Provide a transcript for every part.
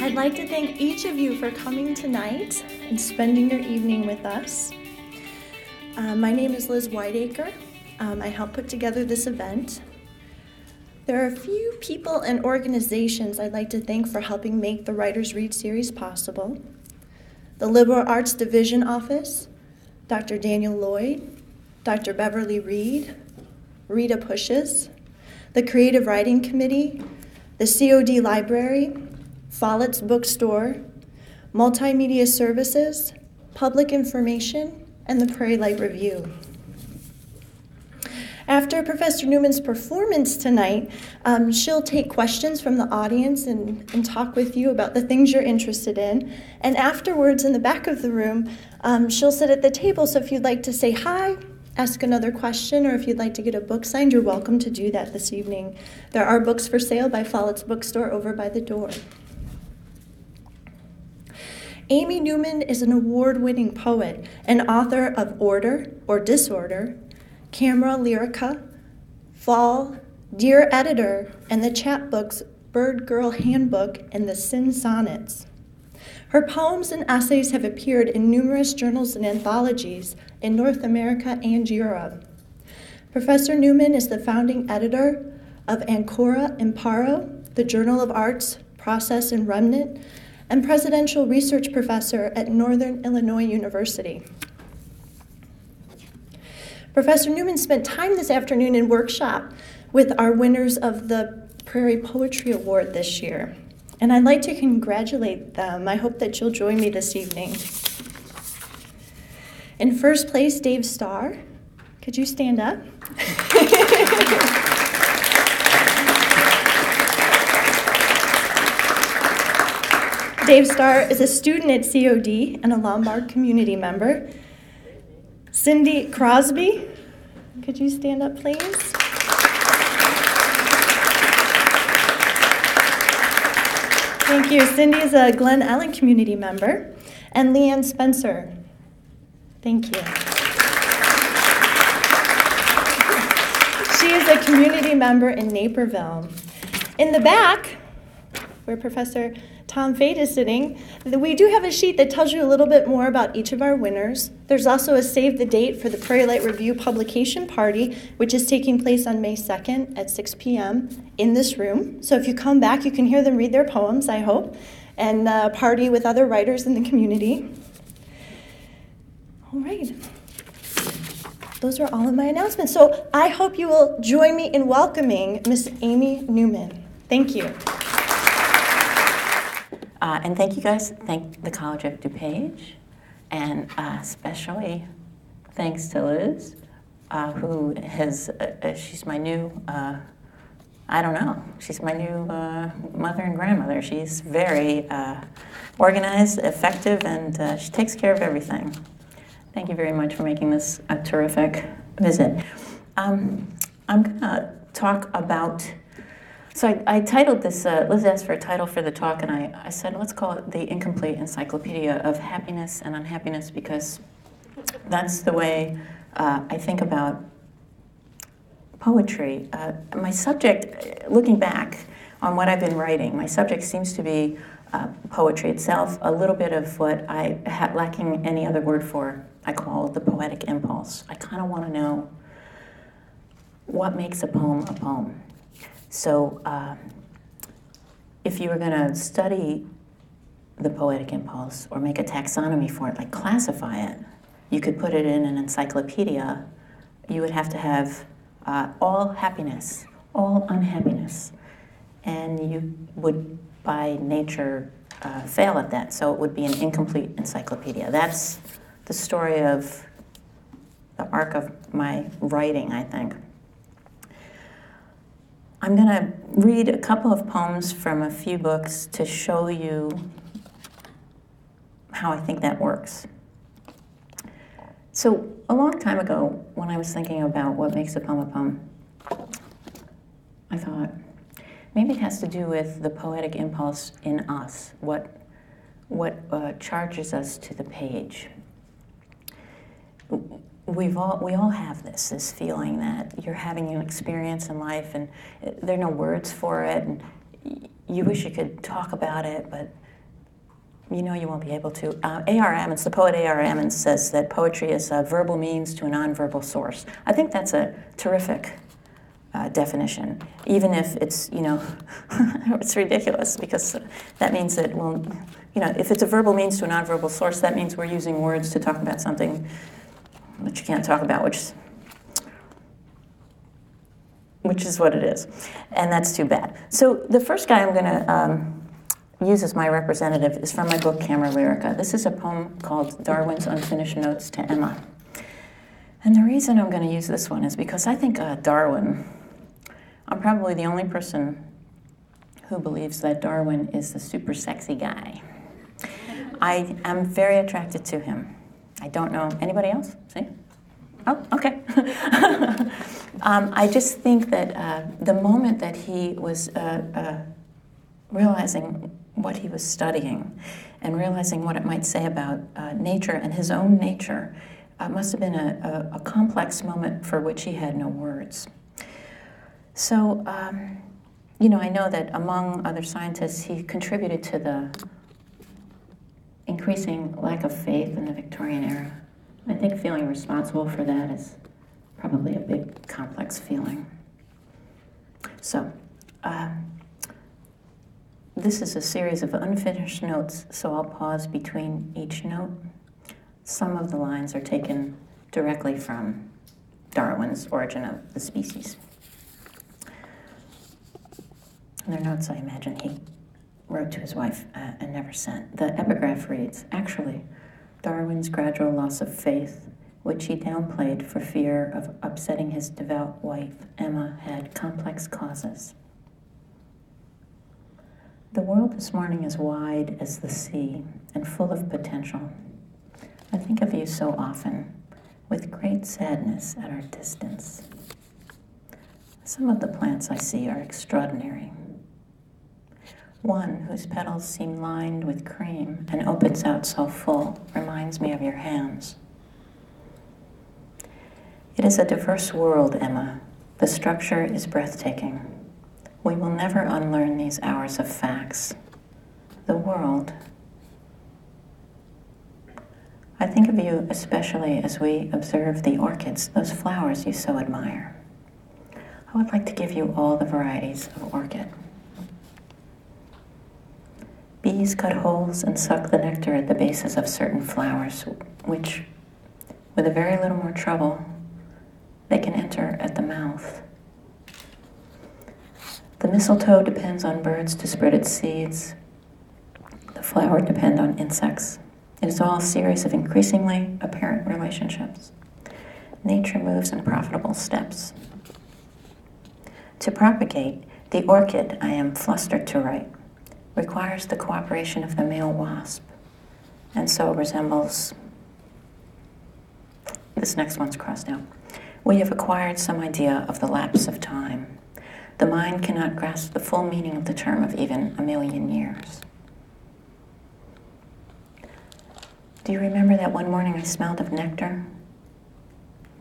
I'd like to thank each of you for coming tonight and spending your evening with us. My name is Liz Whiteacre. I helped put together this event. There are a few people and organizations I'd like to thank for helping make the Writers Read series possible. The Liberal Arts Division Office, Dr. Daniel Lloyd, Dr. Beverly Reed, Rita Pushes, the Creative Writing Committee, the COD Library, Follett's Bookstore, Multimedia Services, Public Information, and the Prairie Light Review. After Professor Newman's performance tonight, she'll take questions from the audience and talk with you about the things you're interested in. And afterwards, in the back of the room, she'll sit at the table, so if you'd like to say hi, ask another question, or if you'd like to get a book signed, you're welcome to do that this evening. There are books for sale by Follett's Bookstore over by the door. Amy Newman is an award-winning poet and author of Order or Disorder, Camera Lyrica, Fall, Dear Editor, and the chapbooks Bird Girl Handbook and the Sin Sonnets. Her poems and essays have appeared in numerous journals and anthologies in North America and Europe. Professor Newman is the founding editor of Ancora Imparo, the Journal of Arts, Process, and Remnant, and Presidential Research Professor at Northern Illinois University. Professor Newman spent time this afternoon in workshop with our winners of the Prairie Poetry Award this year, and I'd like to congratulate them. I hope that you'll join me this evening. In first place, Dave Starr. Could you stand up? Dave Starr is a student at COD and a Lombard community member. Cindy Crosby, could you stand up, please? Thank you. Cindy is a Glen Ellen community member. And Leanne Spencer, thank you. She is a community member in Naperville. In the back, where Professor Tom Fate is sitting, we do have a sheet that tells you a little bit more about each of our winners. There's also a save the date for the Prairie Light Review publication party, which is taking place on May 2nd at 6 p.m. in this room. So if you come back, you can hear them read their poems, I hope, and party with other writers in the community. All right. Those are all of my announcements. So I hope you will join me in welcoming Miss Amy Newman. Thank you. And thank you guys. Thank the College of DuPage, and especially thanks to Liz, who has, she's my new, I don't know, she's my new mother and grandmother. She's very organized, effective, and she takes care of everything. Thank you very much for making this a terrific visit. I'm gonna talk about, so I titled this, Liz asked for a title for the talk, and I said, let's call it The Incomplete Encyclopedia of Happiness and Unhappiness, because that's the way I think about poetry. My subject, looking back on what I've been writing, my subject seems to be poetry itself, a little bit of what I had lacking any other word for, I call the poetic impulse. I kind of want to know what makes a poem a poem. So if you were going to study the poetic impulse or make a taxonomy for it, like classify it, you could put it in an encyclopedia. You would have to have all happiness, all unhappiness, and you would by nature fail at that. So it would be an incomplete encyclopedia. That's the story of the arc of my writing, I think. I'm going to read a couple of poems from a few books to show you how I think that works. So a long time ago, when I was thinking about what makes a poem, I thought, maybe it has to do with the poetic impulse in us, what charges us to the page. we all have this feeling that you're having an experience in life and there are no words for it, and you wish you could talk about it, but you know you won't be able to. A.R. Ammons, the poet A.R. Ammons, says that poetry is a verbal means to a nonverbal source. I think that's a terrific definition, even if it's, you know, it's ridiculous, because that means that, well, you know, if it's a verbal means to a nonverbal source, that means we're using words to talk about something that you can't talk about, which is what it is, and that's too bad. So the first guy I'm going to use as my representative is from my book, Camera Lyrica. This is a poem called Darwin's Unfinished Notes to Emma. And the reason I'm going to use this one is because I think Darwin, I'm probably the only person who believes that Darwin is the super sexy guy. I am very attracted to him. I don't know, anybody else? See? Oh, okay. I just think that the moment that he was realizing what he was studying and realizing what it might say about nature and his own nature must have been a complex moment for which he had no words. So, you know, I know that among other scientists, he contributed to the increasing lack of faith in the Victorian era. I think feeling responsible for that is probably a big, complex feeling. So, this is a series of unfinished notes, so I'll pause between each note. Some of the lines are taken directly from Darwin's Origin of the Species. And they're notes I imagine he wrote to his wife and never sent. The epigraph reads, actually, Darwin's gradual loss of faith, which he downplayed for fear of upsetting his devout wife, Emma, had complex causes. The world this morning is wide as the sea and full of potential. I think of you so often, with great sadness at our distance. Some of the plants I see are extraordinary. One whose petals seem lined with cream and opens out so full reminds me of your hands. It is a diverse world, Emma. The structure is breathtaking. We will never unlearn these hours of facts. The world. I think of you especially as we observe the orchids, those flowers you so admire. I would like to give you all the varieties of orchid. Bees cut holes and suck the nectar at the bases of certain flowers, which, with a very little more trouble, they can enter at the mouth. The mistletoe depends on birds to spread its seeds. The flower depends on insects. It is all a series of increasingly apparent relationships. Nature moves in profitable steps. To propagate, the orchid, I am flustered to write, requires the cooperation of the male wasp, and so resembles, this next one's crossed out. We have acquired some idea of the lapse of time. The mind cannot grasp the full meaning of the term of even 1,000,000 years. Do you remember that one morning I smelled of nectar?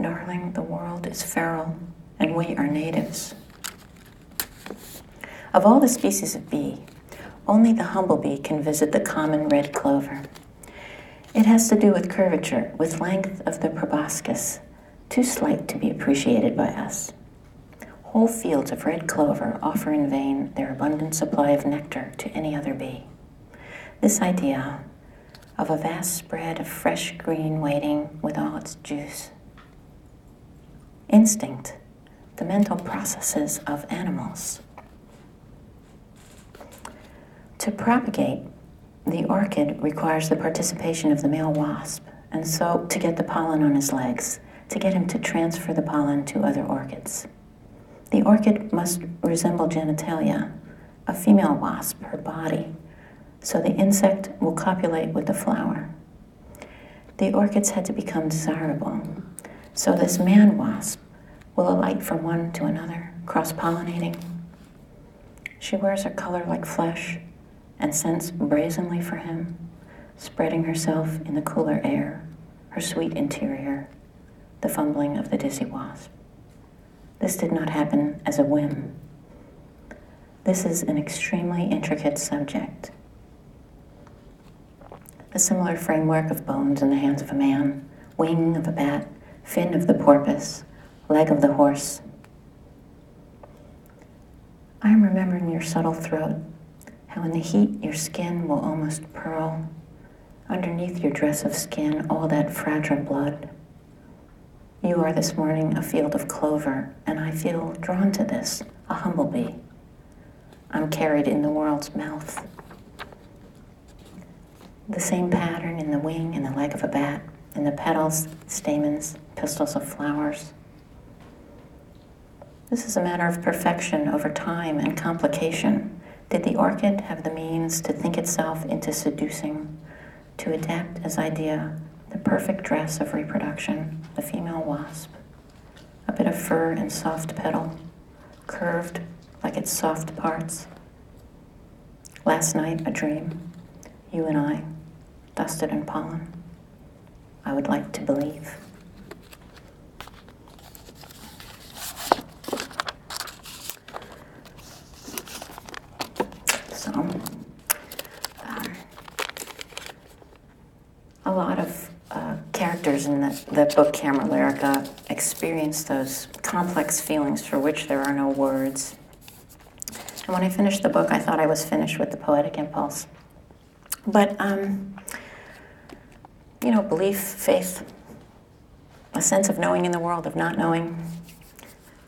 Darling, the world is feral, and we are natives. Of all the species of bee, only the humblebee can visit the common red clover. It has to do with curvature, with length of the proboscis, too slight to be appreciated by us. Whole fields of red clover offer in vain their abundant supply of nectar to any other bee. This idea of a vast spread of fresh green waiting with all its juice. Instinct, the mental processes of animals. To propagate, the orchid requires the participation of the male wasp, and so to get the pollen on his legs, to get him to transfer the pollen to other orchids. The orchid must resemble genitalia, a female wasp, her body, so the insect will copulate with the flower. The orchids had to become desirable, so this man wasp will alight from one to another, cross-pollinating. She wears her color like flesh and scents brazenly for him, spreading herself in the cooler air, her sweet interior, the fumbling of the dizzy wasp. This did not happen as a whim. This is an extremely intricate subject. A similar framework of bones in the hands of a man, wing of a bat, fin of the porpoise, leg of the horse. I am remembering your subtle throat, how in the heat your skin will almost pearl, underneath your dress of skin all that fragile blood. You are this morning a field of clover, and I feel drawn to this, a humblebee. I'm carried in the world's mouth. The same pattern in the wing and the leg of a bat, in the petals, stamens, pistils of flowers. This is a matter of perfection over time and complication. Did the orchid have the means to think itself into seducing, to adapt as idea the perfect dress of reproduction, the female wasp, a bit of fur and soft petal, curved like its soft parts? Last night, a dream, you and I, dusted in pollen. I would like to believe. So, a lot of characters in the book Camera Lyrica experience those complex feelings for which there are no words. And when I finished the book, I thought I was finished with the poetic impulse. But, belief, faith, a sense of knowing in the world, of not knowing,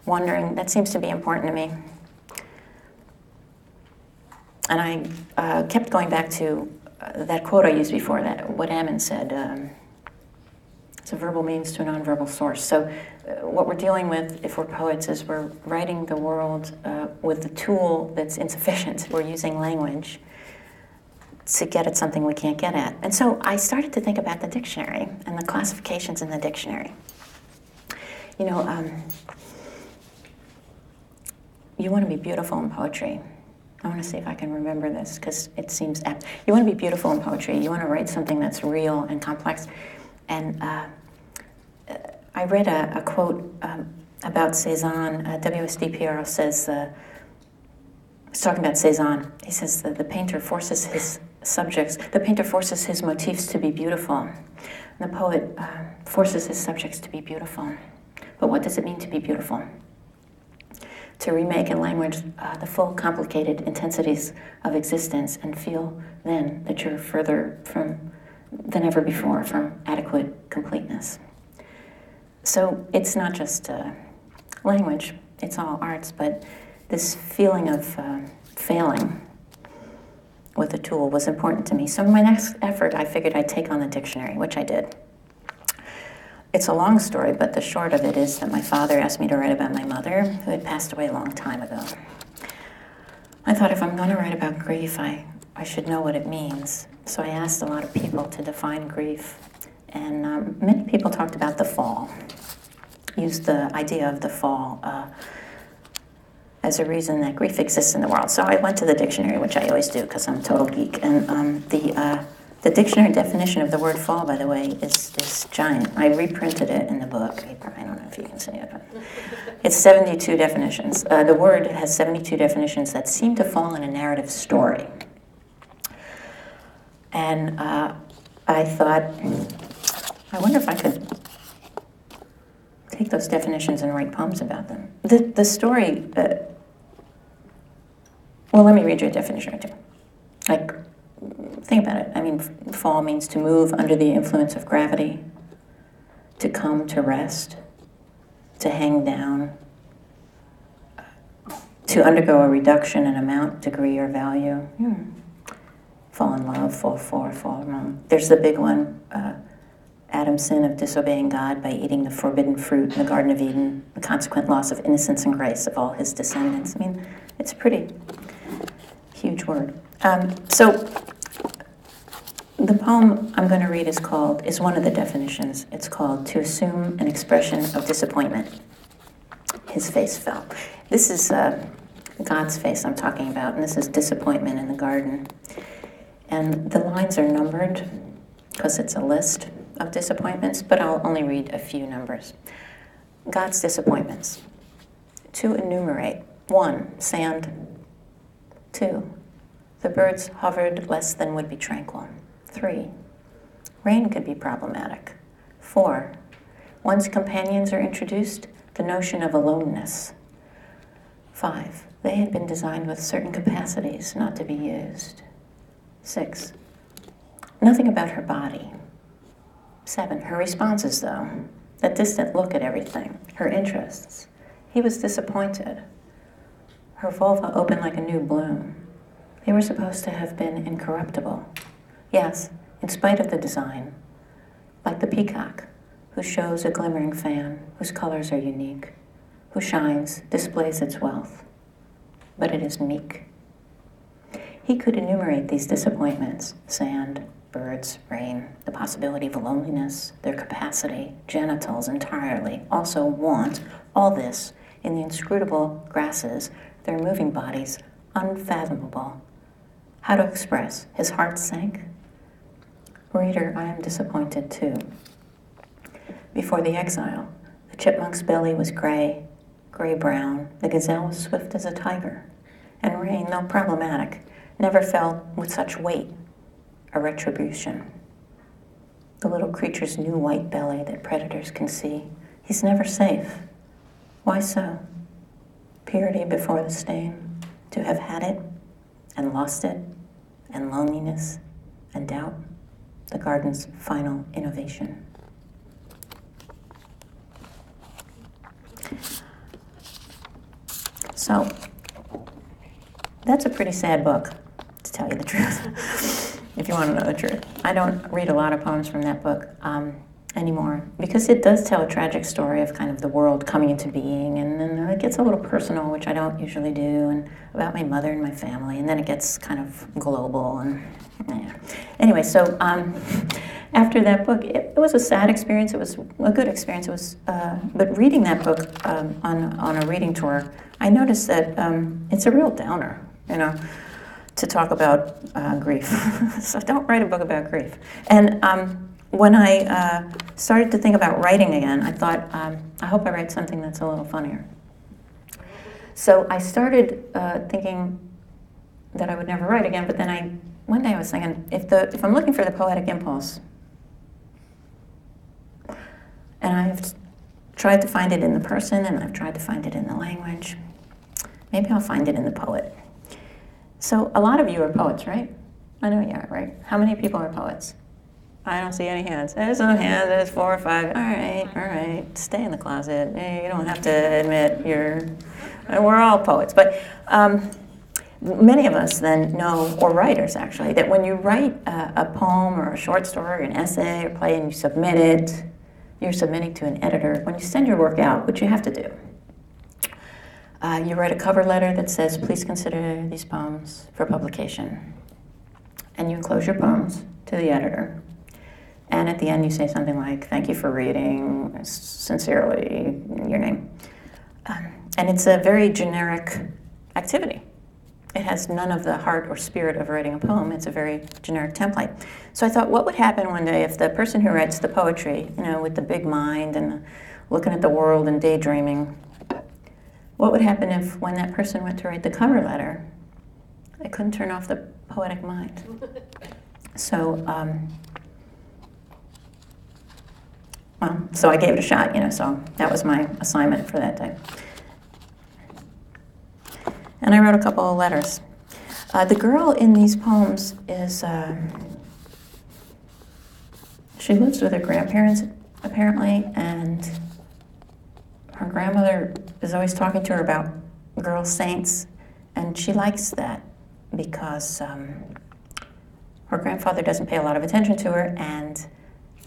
wondering, that seems to be important to me. And I kept going back to that quote I used before, that what Ammon said, it's a verbal means to a nonverbal source. So what we're dealing with, if we're poets, is we're writing the world with the tool that's insufficient. We're using language to get at something we can't get at. And so I started to think about the dictionary and the classifications in the dictionary. You want to be beautiful in poetry. I want to see if I can remember this, because it seems apt. You want to be beautiful in poetry. You want to write something that's real and complex. And I read a quote about Cezanne. W.S.D. Pierrot says, he's talking about Cezanne. He says that the painter forces his motifs to be beautiful. And the poet forces his subjects to be beautiful. But what does it mean to be beautiful? To remake in language the full complicated intensities of existence and feel then that you're further than ever before from adequate completeness. So it's not just language, it's all arts, but this feeling of failing with a tool was important to me. So in my next effort, I figured I'd take on the dictionary, which I did. It's a long story, but the short of it is that my father asked me to write about my mother, who had passed away a long time ago. I thought if I'm going to write about grief, I should know what it means. So I asked a lot of people to define grief, and many people talked about the fall, used the idea of the fall as a reason that grief exists in the world. So I went to the dictionary, which I always do because I'm a total geek, and the dictionary definition of the word fall, by the way, is giant. I reprinted it in the book. I don't know if you can see it, but it's 72 definitions. The word has 72 definitions that seem to fall in a narrative story. And I thought, I wonder if I could take those definitions and write poems about them. The story, well, let me read you a definition or two. Think about it. I mean, fall means to move under the influence of gravity, to come to rest, to hang down, to undergo a reduction in amount, degree, or value. Fall in love, fall for, fall wrong. There's the big one, Adam's sin of disobeying God by eating the forbidden fruit in the Garden of Eden, the consequent loss of innocence and grace of all his descendants. I mean, it's a pretty huge word. So the poem I'm going to read is one of the definitions. It's called To Assume an Expression of Disappointment. His face fell. This is God's face I'm talking about, and this is disappointment in the garden. And the lines are numbered because it's a list. of disappointments, but I'll only read a few numbers. God's disappointments. To enumerate. 1, sand. 2, the birds hovered less than would be tranquil. 3, rain could be problematic. 4, once companions are introduced, the notion of aloneness. 5, they had been designed with certain capacities not to be used. 6, nothing about her body. 7, her responses though, that distant look at everything, her interests. He was disappointed. Her vulva opened like a new bloom. They were supposed to have been incorruptible. Yes, in spite of the design. Like the peacock, who shows a glimmering fan, whose colors are unique, who shines, displays its wealth. But it is meek. He could enumerate these disappointments: sand, birds, rain, the possibility of loneliness, their capacity, genitals entirely, also want, all this in the inscrutable grasses, their moving bodies, unfathomable. How to express? His heart sank. Reader, I am disappointed too. Before the exile, the chipmunk's belly was gray, gray-brown. The gazelle was swift as a tiger. And rain, though problematic, never fell with such weight, a retribution. The little creature's new white belly that predators can see. He's never safe. Why so? Purity before the stain, to have had it and lost it, and loneliness and doubt, the garden's final innovation. So, that's a pretty sad book, to tell you the truth, if you want to know the truth. I don't read a lot of poems from that book anymore, because it does tell a tragic story of kind of the world coming into being, and then it gets a little personal, which I don't usually do, and about my mother and my family, and then it gets kind of global, and yeah. Anyway, so after that book, it was a sad experience. It was a good experience. It was, but reading that book on a reading tour, I noticed that it's a real downer, you know, to talk about grief. So don't write a book about grief. And when I started to think about writing again, I thought, I hope I write something that's a little funnier. So I started thinking that I would never write again, but then one day I was thinking, if I'm looking for the poetic impulse, and I've tried to find it in the person, and I've tried to find it in the language, maybe I'll find it in the poet. So a lot of you are poets, right? I know you are, right? How many people are poets? I don't see any hands. There's no hands, there's 4 or 5. All right, stay in the closet. You don't have to admit we're all poets. But many of us then know, or writers actually, that when you write a poem or a short story or an essay or play and you submit it, you're submitting to an editor. When you send your work out, which you have to do, you write a cover letter that says, please consider these poems for publication. And you enclose your poems to the editor. And at the end you say something like, thank you for reading, sincerely, your name. And it's a very generic activity. It has none of the heart or spirit of writing a poem. It's a very generic template. So I thought, what would happen one day if the person who writes the poetry, you know, with the big mind and looking at the world and daydreaming, what would happen if when that person went to write the cover letter, they couldn't turn off the poetic mind? So, so I gave it a shot, you know, so that was my assignment for that day. And I wrote a couple of letters. The girl in these poems is, she lives with her grandparents, apparently, and her grandmother is always talking to her about girl saints, and she likes that because her grandfather doesn't pay a lot of attention to her, and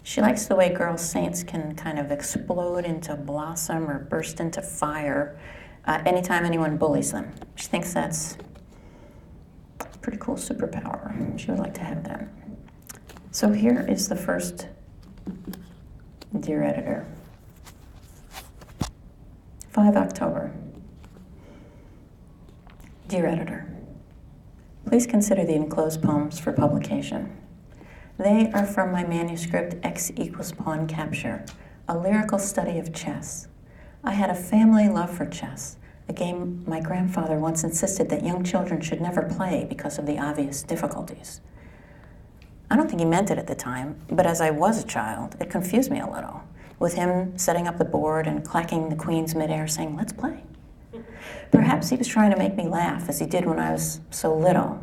she likes the way girl saints can kind of explode into blossom or burst into fire anytime anyone bullies them. She thinks that's a pretty cool superpower. She would like to have that. So here is the first Dear Editor. 5 October. Dear Editor, please consider the enclosed poems for publication. They are from my manuscript X equals pawn capture, a lyrical study of chess. I had a family love for chess, a game my grandfather once insisted that young children should never play because of the obvious difficulties. I don't think he meant it at the time, but as I was a child, it confused me a little, with him setting up the board and clacking the queens midair saying, "Let's play." Perhaps he was trying to make me laugh, as he did when I was so little.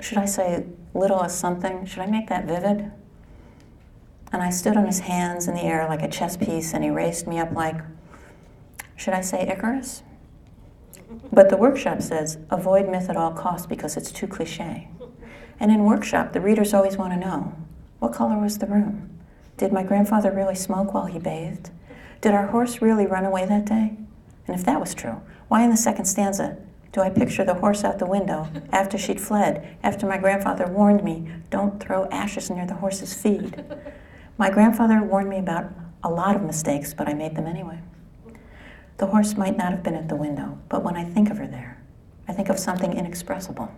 Should I say little as something? Should I make that vivid? And I stood on his hands in the air like a chess piece, and he raised me up like, should I say Icarus? But the workshop says, avoid myth at all costs because it's too cliche. And in workshop, the readers always want to know, what color was the room? Did my grandfather really smoke while he bathed? Did our horse really run away that day? And if that was true, why in the second stanza do I picture the horse out the window after she'd fled, after my grandfather warned me, don't throw ashes near the horse's feed? My grandfather warned me about a lot of mistakes, but I made them anyway. The horse might not have been at the window, but when I think of her there, I think of something inexpressible.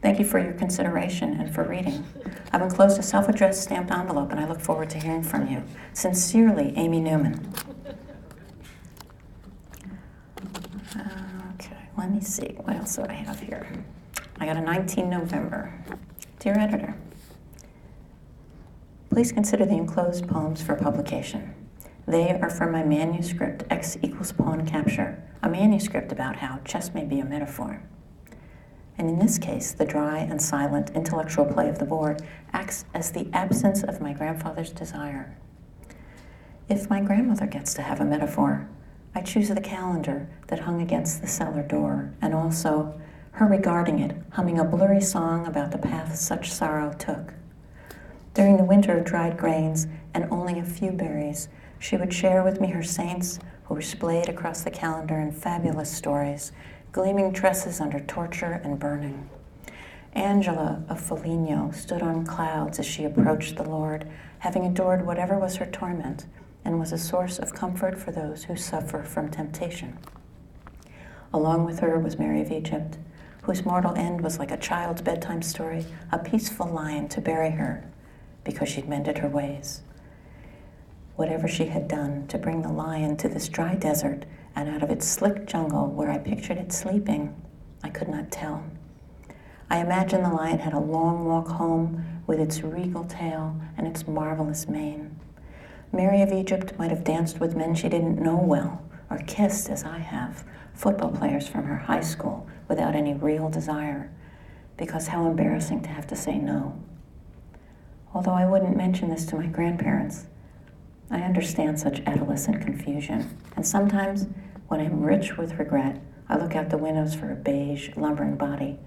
Thank you for your consideration and for reading. I've enclosed a self-addressed stamped envelope, and I look forward to hearing from you. Sincerely, Amy Newman. Okay, let me see. What else do I have here? I got a 19 November. Dear editor, please consider the enclosed poems for publication. They are from my manuscript, X equals pawn capture, a manuscript about how chess may be a metaphor. And in this case, the dry and silent intellectual play of the board acts as the absence of my grandfather's desire. If my grandmother gets to have a metaphor, I choose the calendar that hung against the cellar door, and also her regarding it, humming a blurry song about the path such sorrow took. During the winter of dried grains and only a few berries, she would share with me her saints who were splayed across the calendar in fabulous stories, gleaming tresses under torture and burning. Angela of Foligno stood on clouds as she approached the Lord, having endured whatever was her torment, and was a source of comfort for those who suffer from temptation. Along with her was Mary of Egypt, whose mortal end was like a child's bedtime story, a peaceful lion to bury her because she'd mended her ways. Whatever she had done to bring the lion to this dry desert and out of its slick jungle where I pictured it sleeping, I could not tell. I imagined the lion had a long walk home with its regal tail and its marvelous mane. Mary of Egypt might have danced with men she didn't know well, or kissed, as I have, football players from her high school without any real desire, because how embarrassing to have to say no. Although I wouldn't mention this to my grandparents, I understand such adolescent confusion, and sometimes, when I'm rich with regret, I look out the windows for a beige, lumbering body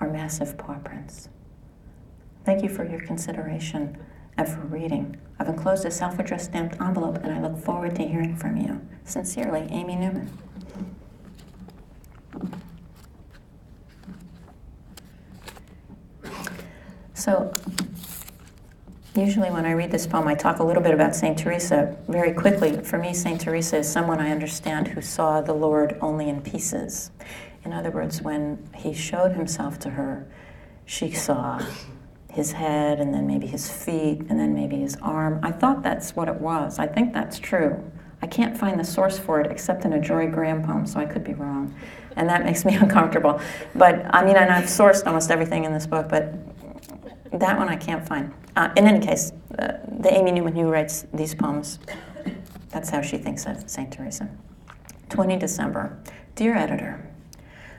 or massive paw prints. Thank you for your consideration and for reading. I've enclosed a self-addressed stamped envelope, and I look forward to hearing from you. Sincerely, Amy Newman. So, usually when I read this poem, I talk a little bit about St. Theresa very quickly. For me, St. Theresa is someone I understand who saw the Lord only in pieces. In other words, when he showed himself to her, she saw his head, and then maybe his feet, and then maybe his arm. I thought that's what it was. I think that's true. I can't find the source for it except in a Joy Graham poem, so I could be wrong. And that makes me uncomfortable. But, I mean, and I've sourced almost everything in this book, but that one I can't find. In any case, the Amy Newman who writes these poems, that's how she thinks of St. Theresa. 20 December. Dear editor,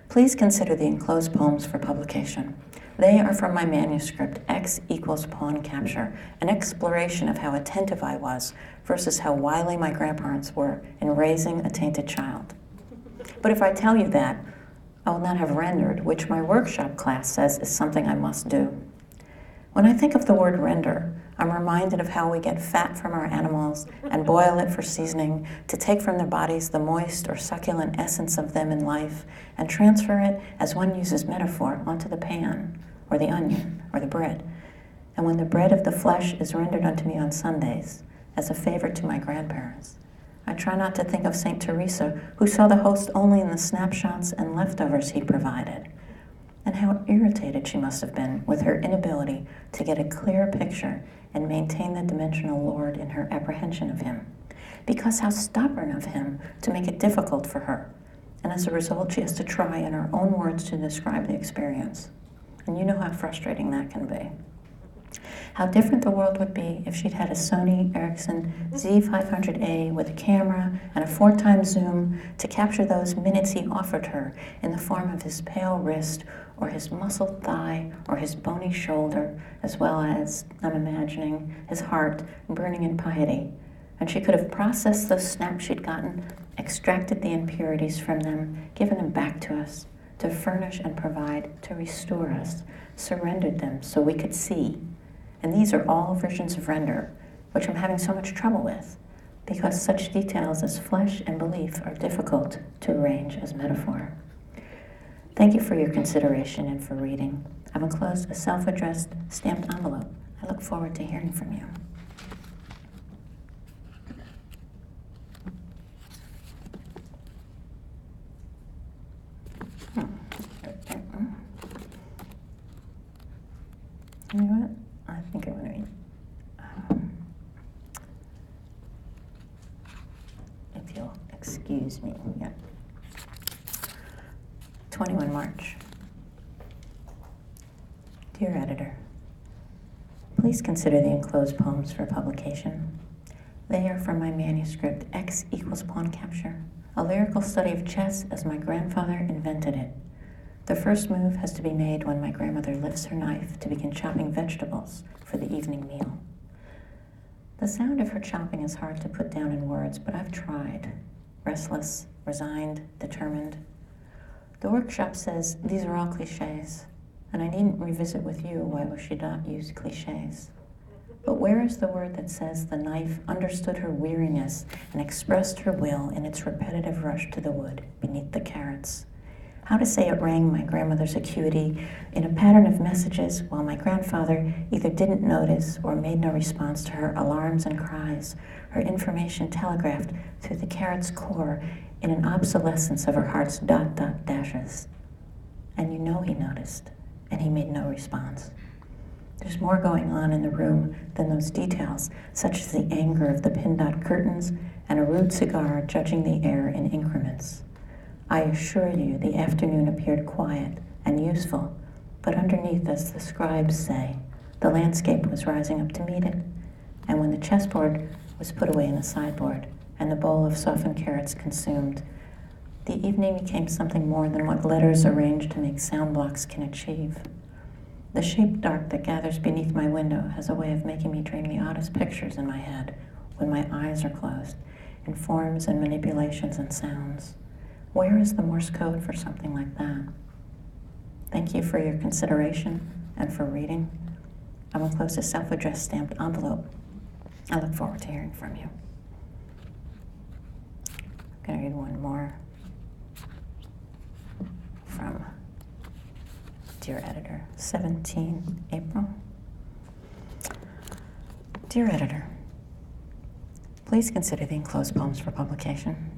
please consider the enclosed poems for publication. They are from my manuscript, X equals pawn capture, an exploration of how attentive I was versus how wily my grandparents were in raising a tainted child. But if I tell you that, I will not have rendered, which my workshop class says is something I must do. When I think of the word render, I'm reminded of how we get fat from our animals and boil it for seasoning to take from their bodies the moist or succulent essence of them in life and transfer it, as one uses metaphor, onto the pan or the onion or the bread. And when the bread of the flesh is rendered unto me on Sundays as a favor to my grandparents, I try not to think of St. Theresa, who saw the host only in the snapshots and leftovers he provided. and how irritated she must have been with her inability to get a clear picture and maintain the dimensional lord in her apprehension of him, because how stubborn of him to make it difficult for her, and as a result she has to try in her own words to describe the experience. And you know how frustrating that can be. How different the world would be if she'd had a Sony Ericsson Z500A with a camera and a 4x zoom to capture those minutes he offered her in the form of his pale wrist or his muscled thigh or his bony shoulder, as well as, I'm imagining, his heart burning in piety. And she could have processed those snaps she'd gotten, extracted the impurities from them, given them back to us, to furnish and provide, to restore us, surrendered them so we could see. And these are all versions of render, which I'm having so much trouble with, because such details as flesh and belief are difficult to arrange as metaphor. Thank you for your consideration and for reading. I've enclosed a self-addressed stamped envelope. I look forward to hearing from you. You know what? I think I'm going to read. If you'll excuse me. Yeah. 21 March. Dear editor, please consider the enclosed poems for publication. They are from my manuscript X equals Pawn Capture, a lyrical study of chess as my grandfather invented it. The first move has to be made when my grandmother lifts her knife to begin chopping vegetables for the evening meal. The sound of her chopping is hard to put down in words, but I've tried. Restless, resigned, determined. The workshop says these are all cliches, and I needn't revisit with you why we should not use cliches. But where is the word that says the knife understood her weariness and expressed her will in its repetitive rush to the wood beneath the carrots? How to say it rang my grandmother's acuity in a pattern of messages while my grandfather either didn't notice or made no response to her alarms and cries, her information telegraphed through the carrot's core in an obsolescence of her heart's dashes. And you know he noticed, and he made no response. There's more going on in the room than those details, such as the anger of the pin-dot curtains and a rude cigar judging the air in increments. I assure you the afternoon appeared quiet and useful, but underneath, as the scribes say, the landscape was rising up to meet it, and when the chessboard was put away in the sideboard and the bowl of softened carrots consumed, the evening became something more than what letters arranged to make sound blocks can achieve. The shape dark that gathers beneath my window has a way of making me dream the oddest pictures in my head when my eyes are closed, in forms and manipulations and sounds. Where is the Morse code for something like that? Thank you for your consideration and for reading. I will enclose a self-addressed stamped envelope. I look forward to hearing from you. I'm going to read one more from Dear Editor, 17 April. Dear Editor, please consider the enclosed poems for publication.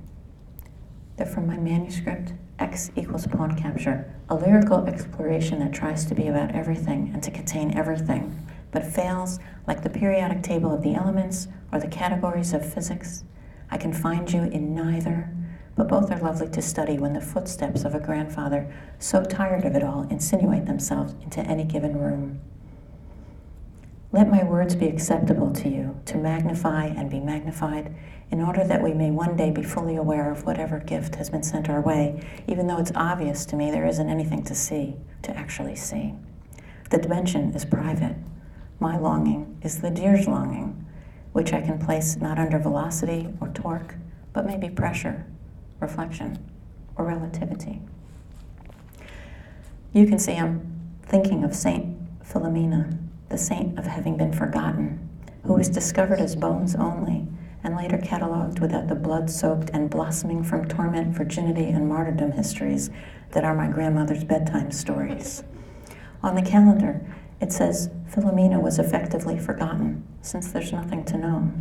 They're from my manuscript, X equals Pawn Capture, a lyrical exploration that tries to be about everything and to contain everything, but fails like the periodic table of the elements or the categories of physics. I can find you in neither, but both are lovely to study when the footsteps of a grandfather, so tired of it all, insinuate themselves into any given room. Let my words be acceptable to you, to magnify and be magnified, in order that we may one day be fully aware of whatever gift has been sent our way, even though it's obvious to me there isn't anything to see, to actually see. The dimension is private. My longing is the deer's longing, which I can place not under velocity or torque, but maybe pressure, reflection, or relativity. You can see I'm thinking of Saint Philomena, the saint of having been forgotten, who was discovered as bones only, and later catalogued without the blood-soaked and blossoming from torment, virginity, and martyrdom histories that are my grandmother's bedtime stories. On the calendar, it says Philomena was effectively forgotten, since there's nothing to know.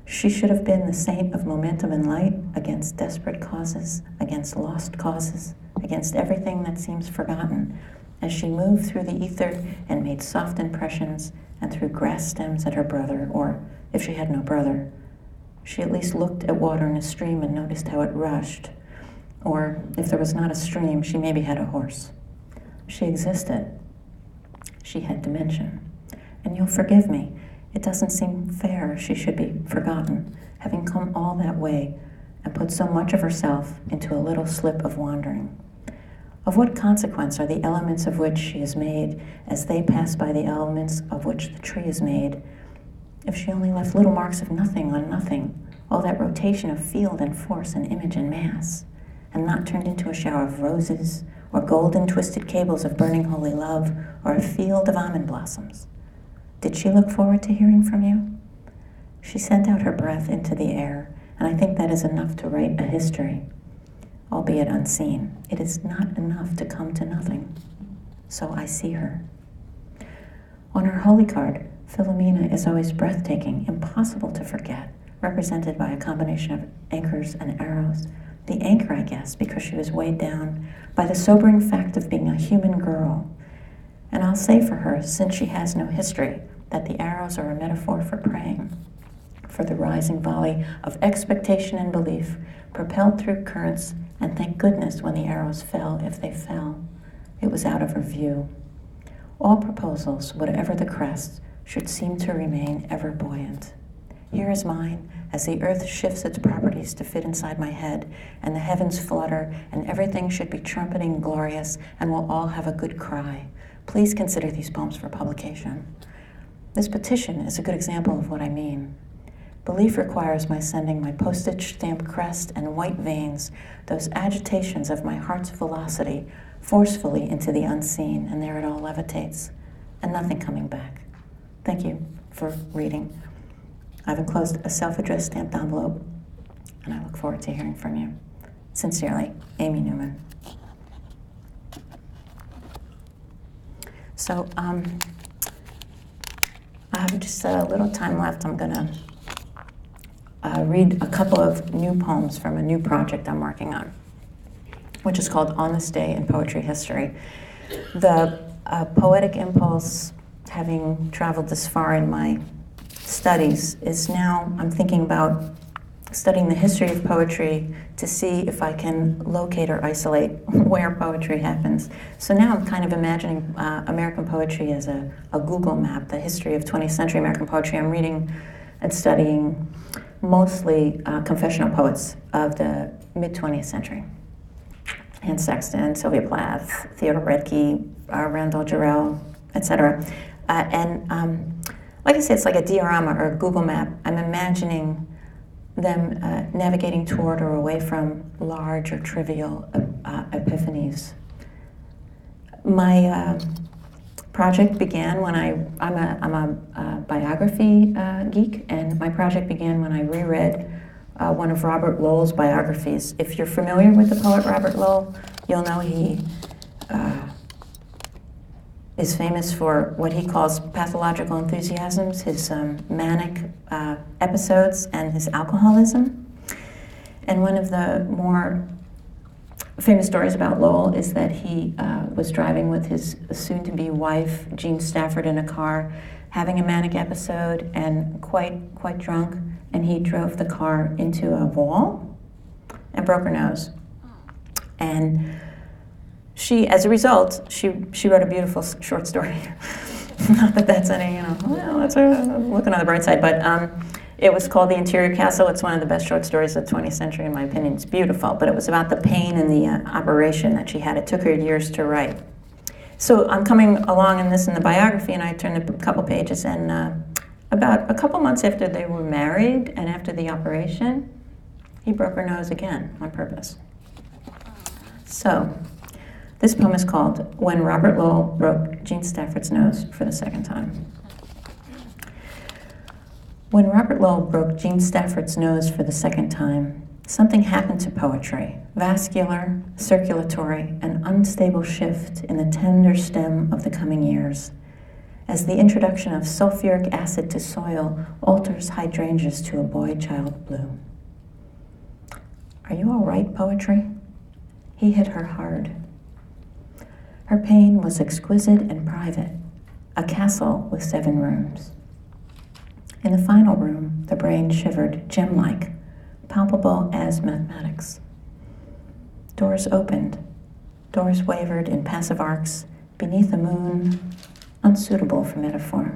She should have been the saint of momentum and light against desperate causes, against lost causes, against everything that seems forgotten, as she moved through the ether and made soft impressions and threw grass stems at her brother, or, if she had no brother, she at least looked at water in a stream and noticed how it rushed. Or, if there was not a stream, she maybe had a horse. She existed. She had dimension. And you'll forgive me, it doesn't seem fair she should be forgotten, having come all that way and put so much of herself into a little slip of wandering. Of what consequence are the elements of which she is made as they pass by the elements of which the tree is made, if she only left little marks of nothing on nothing, all that rotation of field and force and image and mass, and not turned into a shower of roses, or golden twisted cables of burning holy love, or a field of almond blossoms? Did she look forward to hearing from you? She sent out her breath into the air, and I think that is enough to write a history, albeit unseen. It is not enough to come to nothing. So I see her. On her holy card, Philomena is always breathtaking, impossible to forget, represented by a combination of anchors and arrows. The anchor, I guess, because she was weighed down by the sobering fact of being a human girl. And I'll say for her, since she has no history, that the arrows are a metaphor for praying, for the rising volley of expectation and belief, propelled through currents, and thank goodness when the arrows fell, if they fell. It was out of her view. All proposals, whatever the crest, should seem to remain ever buoyant. Here is mine, as the earth shifts its properties to fit inside my head, and the heavens flutter, and everything should be trumpeting glorious, and we'll all have a good cry. Please consider these poems for publication. This petition is a good example of what I mean. Belief requires my sending my postage stamp crest and white veins, those agitations of my heart's velocity, forcefully into the unseen, and there it all levitates, and nothing coming back. Thank you for reading. I've enclosed a self-addressed stamped envelope, and I look forward to hearing from you. Sincerely, Amy Newman. So, I have just a little time left. I'm going to read a couple of new poems from a new project I'm working on, which is called On This Day in Poetry History. The poetic impulse, having traveled this far in my studies, is now I'm thinking about studying the history of poetry to see if I can locate or isolate where poetry happens. So now I'm kind of imagining American poetry as a Google map, the history of 20th century American poetry. I'm reading and studying mostly confessional poets of the mid-20th century. Ann Sexton, Sylvia Plath, Theodore Rudnitsky, Randall Jarrell, etc. Like I said, it's like a diorama or a Google map. I'm imagining them navigating toward or away from large or trivial epiphanies. My project began when I'm a biography geek, and my project began when I reread one of Robert Lowell's biographies. If you're familiar with the poet Robert Lowe, you'll know he is famous for what he calls pathological enthusiasms, his manic episodes, and his alcoholism. And one of the more famous stories about Lowell is that he was driving with his soon-to-be wife, Jean Stafford, in a car, having a manic episode and quite drunk, and he drove the car into a wall and broke her nose. And she, as a result, she wrote a beautiful short story. Not that that's any, well, that's looking on the bright side, but it was called The Interior Castle. It's one of the best short stories of the 20th century, in my opinion. It's beautiful, but it was about the pain and the operation that she had. It took her years to write. So I'm coming along in the biography, and I turned a couple pages, and about a couple months after they were married and after the operation, he broke her nose again on purpose. So this poem is called When Robert Lowell Broke Jean Stafford's Nose for the Second Time. When Robert Lowell broke Jean Stafford's nose for the second time, something happened to poetry, vascular, circulatory, an unstable shift in the tender stem of the coming years, as the introduction of sulfuric acid to soil alters hydrangeas to a boy-child blue. Are you all right, poetry? He hit her hard. Her pain was exquisite and private, a castle with 7 rooms. In the final room, the brain shivered gem-like, palpable as mathematics. Doors opened. Doors wavered in passive arcs beneath a moon unsuitable for metaphor.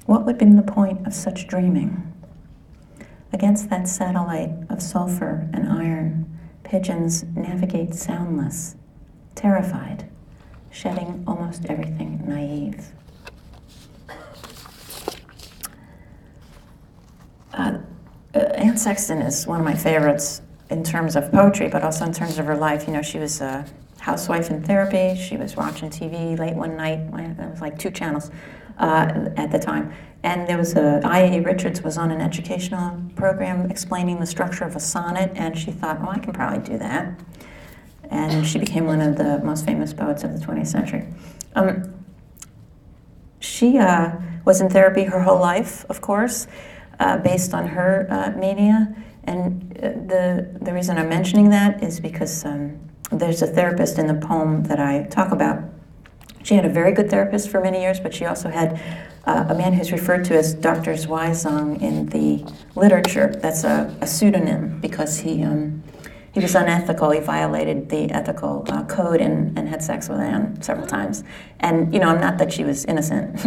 What would have been the point of such dreaming? Against that satellite of sulfur and iron, pigeons navigate soundless, terrified, shedding almost everything naive. Ann Sexton is one of my favorites in terms of poetry, but also in terms of her life. You know, she was a housewife in therapy. She was watching TV late one night. It was like 2 channels at the time. And there was I.A. Richards was on an educational program explaining the structure of a sonnet, and she thought, well, I can probably do that. And she became one of the most famous poets of the 20th century. She was in therapy her whole life, of course, based on her mania. And the reason I'm mentioning that is because there's a therapist in the poem that I talk about. She had a very good therapist for many years, but she also had a man who's referred to as Dr. Zweisong in the literature. That's a pseudonym because he was unethical. He violated the ethical code and had sex with Anne several times. And, you know, not that she was innocent.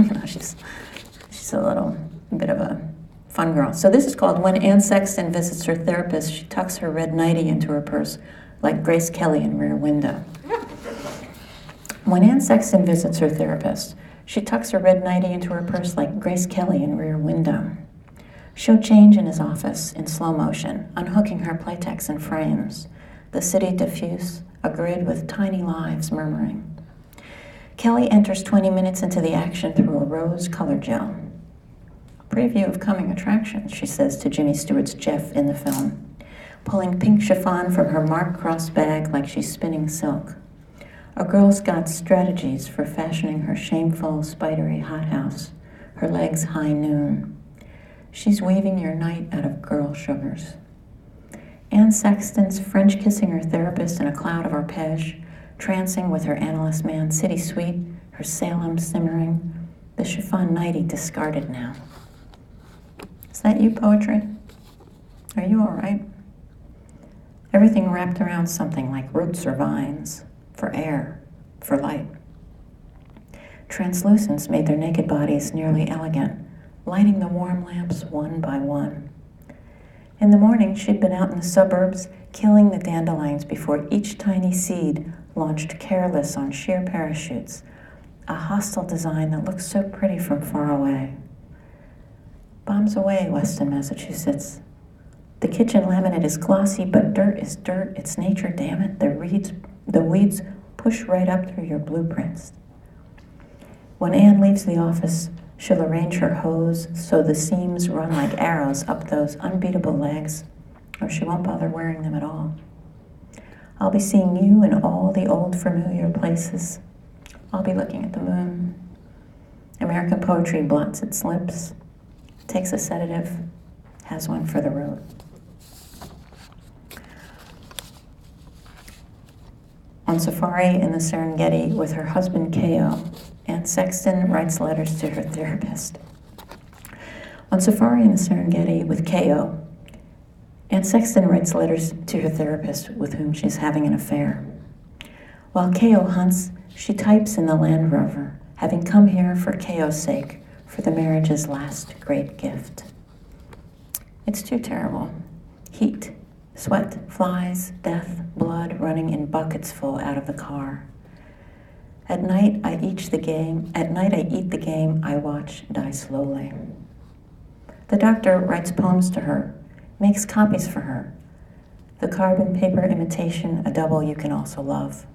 she's a little bit of a fun girl. So this is called When Ann Sexton Visits Her Therapist. She tucks her red nightie into her purse like Grace Kelly in Rear Window. When Ann Sexton visits her therapist, she tucks her red nightie into her purse like Grace Kelly in Rear Window. She'll change in his office in slow motion, unhooking her playtex and frames. The city diffuse, a grid with tiny lives murmuring. Kelly enters 20 minutes into the action through a rose color gel. Preview of coming attractions, she says to Jimmy Stewart's Jeff in the film, pulling pink chiffon from her Mark Cross bag like she's spinning silk. A girl's got strategies for fashioning her shameful, spidery hothouse, her legs high noon. She's weaving your night out of girl sugars. Ann Sexton's French kissing her therapist in a cloud of arpege, trancing with her analyst man city suite, her Salem simmering, the chiffon nightie discarded now. Is that you, poetry? Are you all right? Everything wrapped around something like roots or vines, for air, for light. Translucence made their naked bodies nearly elegant, lighting the warm lamps one by one. In the morning, she'd been out in the suburbs, killing the dandelions before each tiny seed launched careless on sheer parachutes, a hostile design that looked so pretty from far away. Bombs away, Weston, Massachusetts. The kitchen laminate is glossy, but dirt is dirt. It's nature, damn it. The weeds push right up through your blueprints. When Ann leaves the office, she'll arrange her hose so the seams run like arrows up those unbeatable legs, or she won't bother wearing them at all. I'll be seeing you in all the old familiar places. I'll be looking at the moon. American poetry blots its lips, takes a sedative, has one for the road. On safari in the Serengeti with her husband Ko, Ann Sexton writes letters to her therapist. On safari in the Serengeti with Ko, Ann Sexton writes letters to her therapist with whom she's having an affair. While Ko hunts, she types in the Land Rover, having come here for Ko's sake, for the marriage's last great gift. It's too terrible. Heat, sweat, flies, death, blood running in buckets full out of the car. At night I eat the game I watch die slowly. The doctor writes poems to her, makes copies for her. The carbon paper imitation, a double you can also love.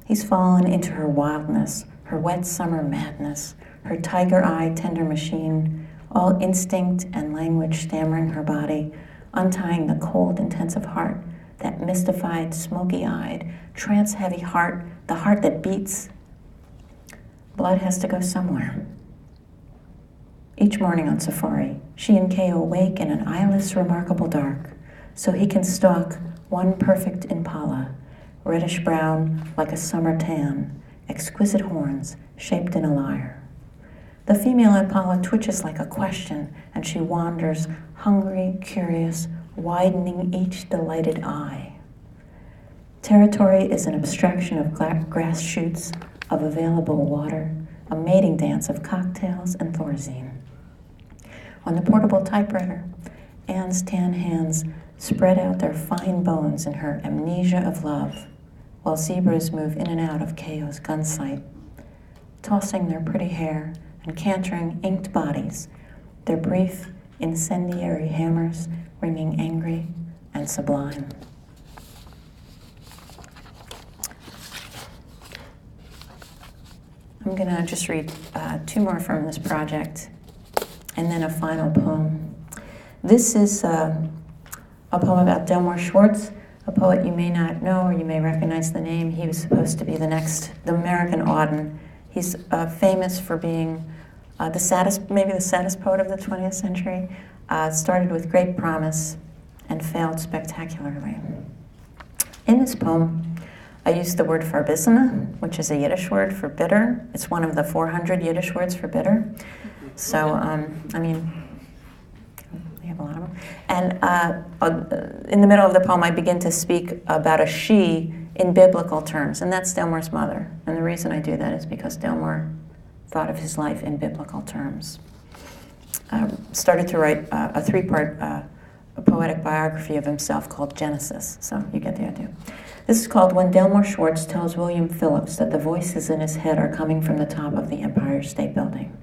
He's fallen into her wildness, her wet summer madness, her tiger-eye tender machine, all instinct and language stammering her body, untying the cold, intensive heart, that mystified, smoky-eyed, trance-heavy heart, the heart that beats. Blood has to go somewhere. Each morning on safari, she and Ko wake in an eyeless, remarkable dark, so he can stalk one perfect impala, reddish-brown like a summer tan, exquisite horns shaped in a lyre. The female impala twitches like a question, and she wanders, hungry, curious, widening each delighted eye. Territory is an abstraction of grass shoots, of available water, a mating dance of cocktails and Thorazine. On the portable typewriter, Anne's tan hands spread out their fine bones in her amnesia of love, while zebras move in and out of Keo's gun sight, tossing their pretty hair and cantering inked bodies, their brief, incendiary hammers ringing angry and sublime. I'm going to just read two more from this project, and then a final poem. This is a poem about Delmore Schwartz, a poet you may not know or you may recognize the name. He was supposed to be the American Auden. He's famous for being maybe the saddest poet of the 20th century. Started with great promise and failed spectacularly. In this poem, I used the word farbissina, which is a Yiddish word for bitter. It's one of the 400 Yiddish words for bitter. So, I mean, we have a lot of them. And in the middle of the poem, I begin to speak about a she in biblical terms, and that's Delmore's mother. And the reason I do that is because Delmore thought of his life in biblical terms. Started to write a three-part poetic biography of himself called Genesis, so you get the idea. This is called When Delmore Schwartz Tells William Phillips That the Voices in His Head Are Coming from the Top of the Empire State Building.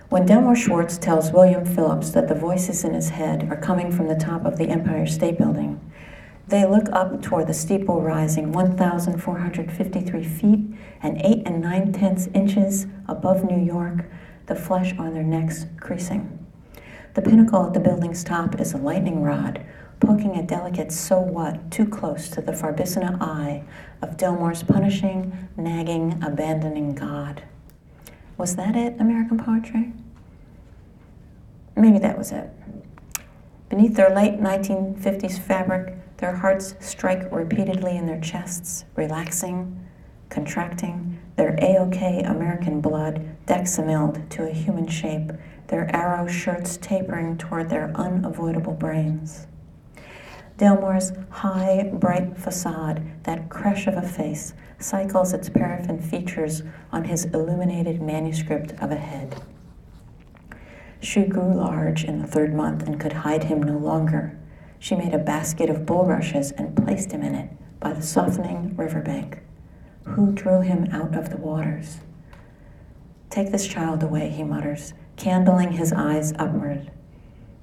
When Delmore Schwartz tells William Phillips that the voices in his head are coming from the top of the Empire State Building, they look up toward the steeple rising 1,453 feet and 8 9/10 inches above New York, the flesh on their necks creasing. The pinnacle at the building's top is a lightning rod, poking a delicate so what too close to the farbissina eye of Delmore's punishing, nagging, abandoning God. Was that it, American poetry? Maybe that was it. Beneath their late 1950s fabric, their hearts strike repeatedly in their chests, relaxing, contracting, their A-OK American blood dexamilled to a human shape, their arrow shirts tapering toward their unavoidable brains. Delmore's high, bright facade, that crush of a face, cycles its paraffin features on his illuminated manuscript of a head. She grew large in the 3rd month and could hide him no longer. She made a basket of bulrushes and placed him in it by the softening riverbank. Who drew him out of the waters? Take this child away, he mutters, candling his eyes upward.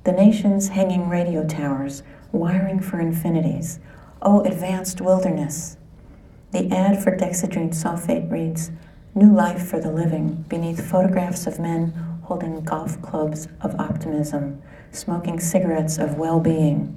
The nation's hanging radio towers, wiring for infinities. Oh, advanced wilderness. The ad for dexedrine sulfate reads, New life for the living, beneath photographs of men holding golf clubs of optimism, smoking cigarettes of well-being.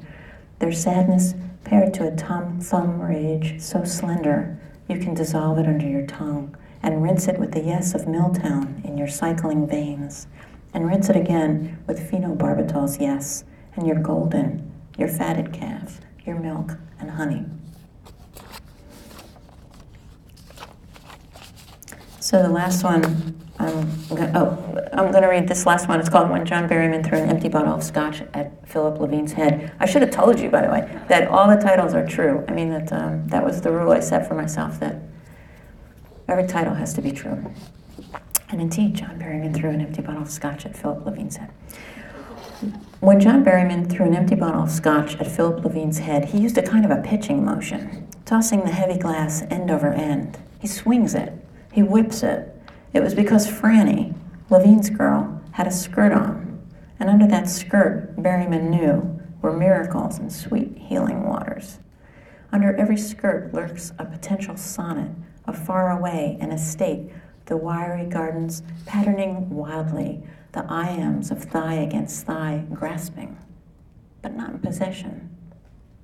Their sadness paired to a thumb rage so slender you can dissolve it under your tongue and rinse it with the yes of Milltown in your cycling veins, and rinse it again with phenobarbital's yes, and your golden, your fatted calf, your milk and honey. So the last one, I'm going to read this last one. It's called When John Berryman Threw an Empty Bottle of Scotch at Philip Levine's Head. I should have told you, by the way, that all the titles are true. I mean, that was the rule I set for myself, that every title has to be true. And indeed, John Berryman threw an empty bottle of Scotch at Philip Levine's head. When John Berryman threw an empty bottle of Scotch at Philip Levine's head, he used a kind of a pitching motion, tossing the heavy glass end over end. He swings it. He whips it. It was because Franny, Levine's girl, had a skirt on, and under that skirt, Berryman knew, were miracles and sweet healing waters. Under every skirt lurks a potential sonnet, a faraway, an estate, the wiry gardens patterning wildly, the I-ams of thigh against thigh grasping, but not in possession.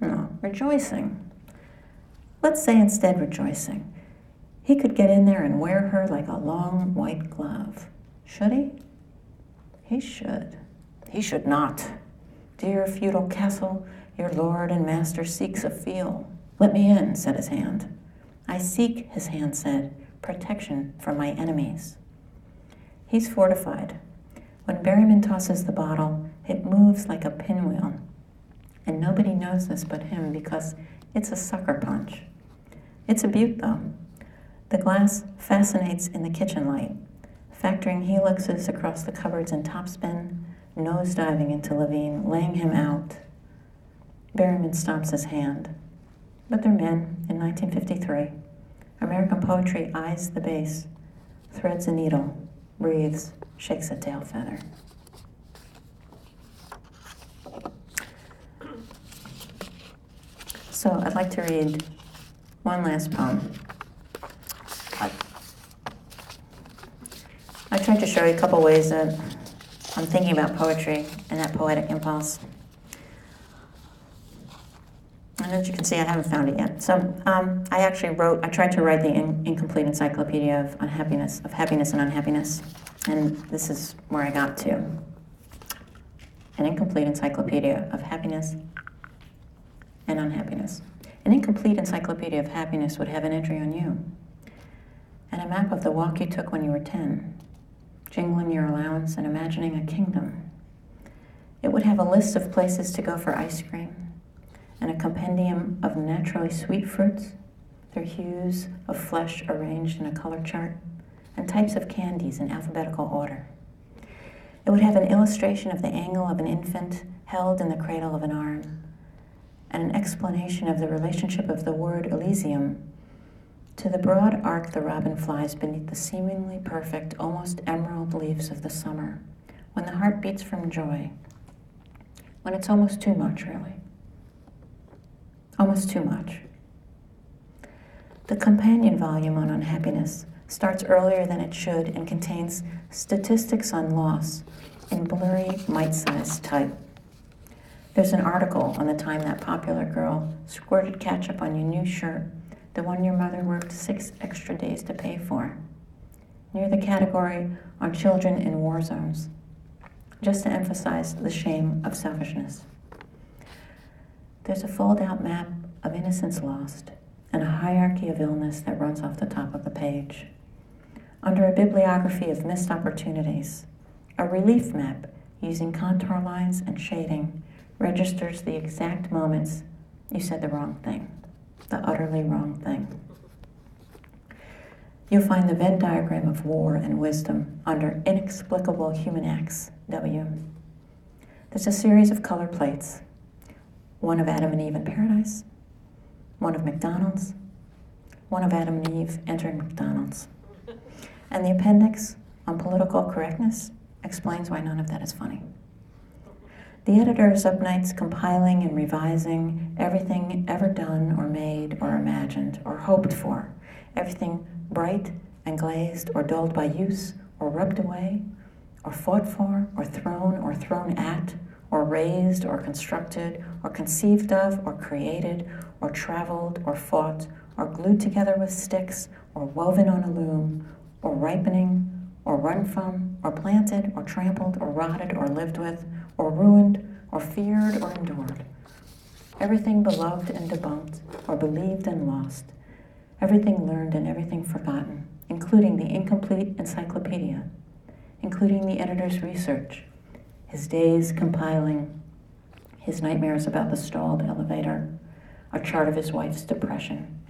No, rejoicing. Let's say instead rejoicing. He could get in there and wear her like a long white glove. Should he? He should. He should not. Dear feudal castle, your lord and master seeks a feel. Let me in, said his hand. I seek, his hand said, protection from my enemies. He's fortified. When Berryman tosses the bottle, it moves like a pinwheel. And nobody knows this but him because it's a sucker punch. It's a beaut, though. The glass fascinates in the kitchen light, factoring helixes across the cupboards in topspin, nose-diving into Levine, laying him out. Berryman stomps his hand. But they're men in 1953. American poetry eyes the bass, threads a needle, breathes, shakes a tail feather. So I'd like to read one last poem. I tried to show you a couple ways that I'm thinking about poetry and that poetic impulse. And as you can see, I haven't found it yet. So I tried to write the incomplete encyclopedia of happiness and unhappiness. And this is where I got to. An incomplete encyclopedia of happiness and unhappiness. An incomplete encyclopedia of happiness would have an entry on you. And a map of the walk you took when you were 10, jingling your allowance and imagining a kingdom. It would have a list of places to go for ice cream, and a compendium of naturally sweet fruits, their hues of flesh arranged in a color chart, and types of candies in alphabetical order. It would have an illustration of the angle of an infant held in the cradle of an arm, and an explanation of the relationship of the word Elysium to the broad arc the robin flies beneath the seemingly perfect, almost emerald leaves of the summer, when the heart beats from joy, when it's almost too much, really. Almost too much. The companion volume on unhappiness starts earlier than it should and contains statistics on loss in blurry, mite-sized type. There's an article on the time that popular girl squirted ketchup on your new shirt, the one your mother worked 6 extra days to pay for, near the category on children in war zones, just to emphasize the shame of selfishness. There's a fold-out map of innocence lost and a hierarchy of illness that runs off the top of the page. Under a bibliography of missed opportunities, a relief map using contour lines and shading registers the exact moments you said the wrong thing, the utterly wrong thing. You'll find the Venn diagram of war and wisdom under inexplicable human acts, W. There's a series of color plates, one of Adam and Eve in paradise, one of McDonald's, one of Adam and Eve entering McDonald's. And the appendix on political correctness explains why none of that is funny. The editor is up nights compiling and revising everything ever done or made or imagined or hoped for, everything bright and glazed or dulled by use or rubbed away or fought for or thrown at or raised or constructed or conceived of or created or traveled or fought or glued together with sticks or woven on a loom or ripening or run from or planted or trampled or rotted or lived with or ruined or feared or endured. Everything beloved and debunked or believed and lost. Everything learned and everything forgotten, including the incomplete encyclopedia, including the editor's research, his days compiling, his nightmares about the stalled elevator, a chart of his wife's depression,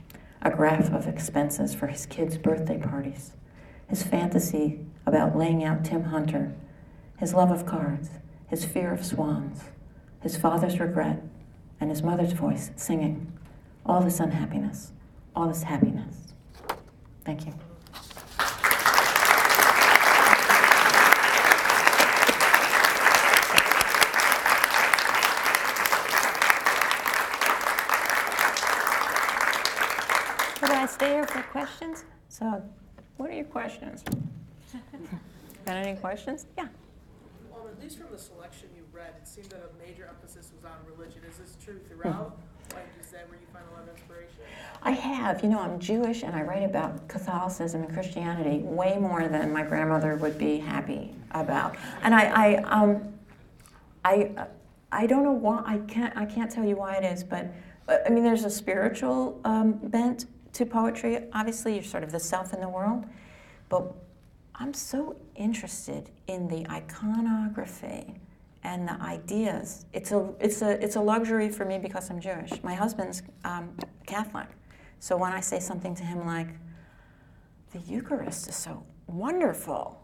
a graph of expenses for his kids' birthday parties, his fantasy about laying out Tim Hunter, his love of cards, his fear of swans, his father's regret, and his mother's voice singing, all this unhappiness, all this happiness. Thank you. Could I stay here for questions? So, what are your questions? Got any questions? Yeah. At least from the selection you read, it seemed that a major emphasis was on religion. Is this true throughout? Like, is that where you find a lot of inspiration? I have. You know, I'm Jewish, and I write about Catholicism and Christianity way more than my grandmother would be happy about. And I don't know why. I can't tell you why it is, but I mean, there's a spiritual bent to poetry. Obviously, you're sort of the self in the world, but I'm so interested in the iconography and the ideas. It's a luxury for me because I'm Jewish. My husband's Catholic, so when I say something to him like, "The Eucharist is so wonderful,"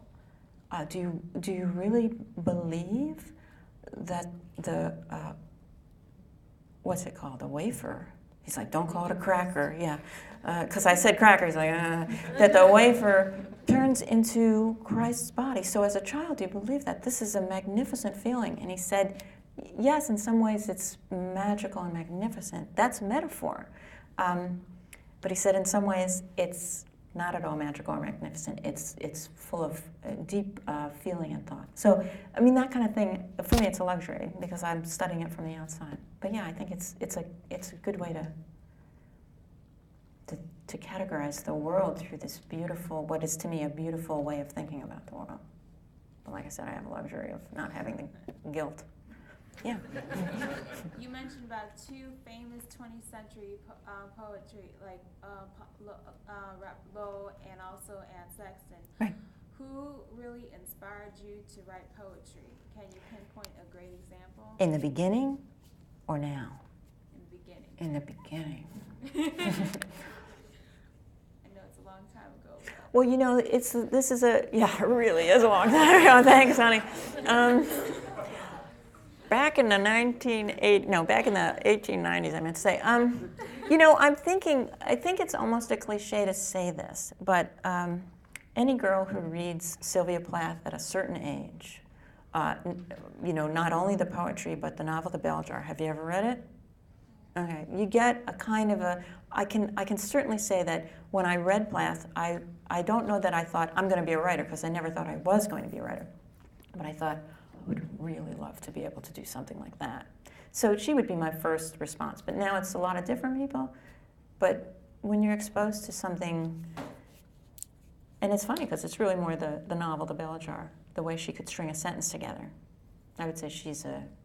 do you really believe that the what's it called, a wafer? He's like, "Don't call it a cracker." Yeah, because I said cracker. He's like, that the wafer turns into Christ's body. So as a child, do you believe that? This is a magnificent feeling. And he said, yes, in some ways it's magical and magnificent. That's a metaphor. But he said in some ways it's not at all magical or magnificent. It's full of deep feeling and thought. So, I mean, that kind of thing, for me, it's a luxury because I'm studying it from the outside. But yeah, I think it's a good way to categorize the world through this beautiful, what is to me a beautiful way of thinking about the world. But like I said, I have a luxury of not having the guilt. Yeah. You mentioned about two famous 20th century poetry, like Lowe and also Ann Sexton. Right. Who really inspired you to write poetry? Can you pinpoint a great example? In the beginning or now? In the beginning. In the beginning. I know it's a long time ago. But Well, you know, it really is a long time ago. Thanks, honey. Back in the 1890s, I meant to say. You know, I think it's almost a cliche to say this, but any girl who reads Sylvia Plath at a certain age, you know, not only the poetry, but the novel The Bell Jar. Have you ever read it? Okay, you get a kind of a, I can certainly say that when I read Plath, I don't know that I thought I'm going to be a writer, because I never thought I was going to be a writer, but I thought I would really love to be able to do something like that. So she would be my first response, but now it's a lot of different people. But when you're exposed to something, and it's funny because it's really more the novel, The Bell Jar, the way she could string a sentence together. I would say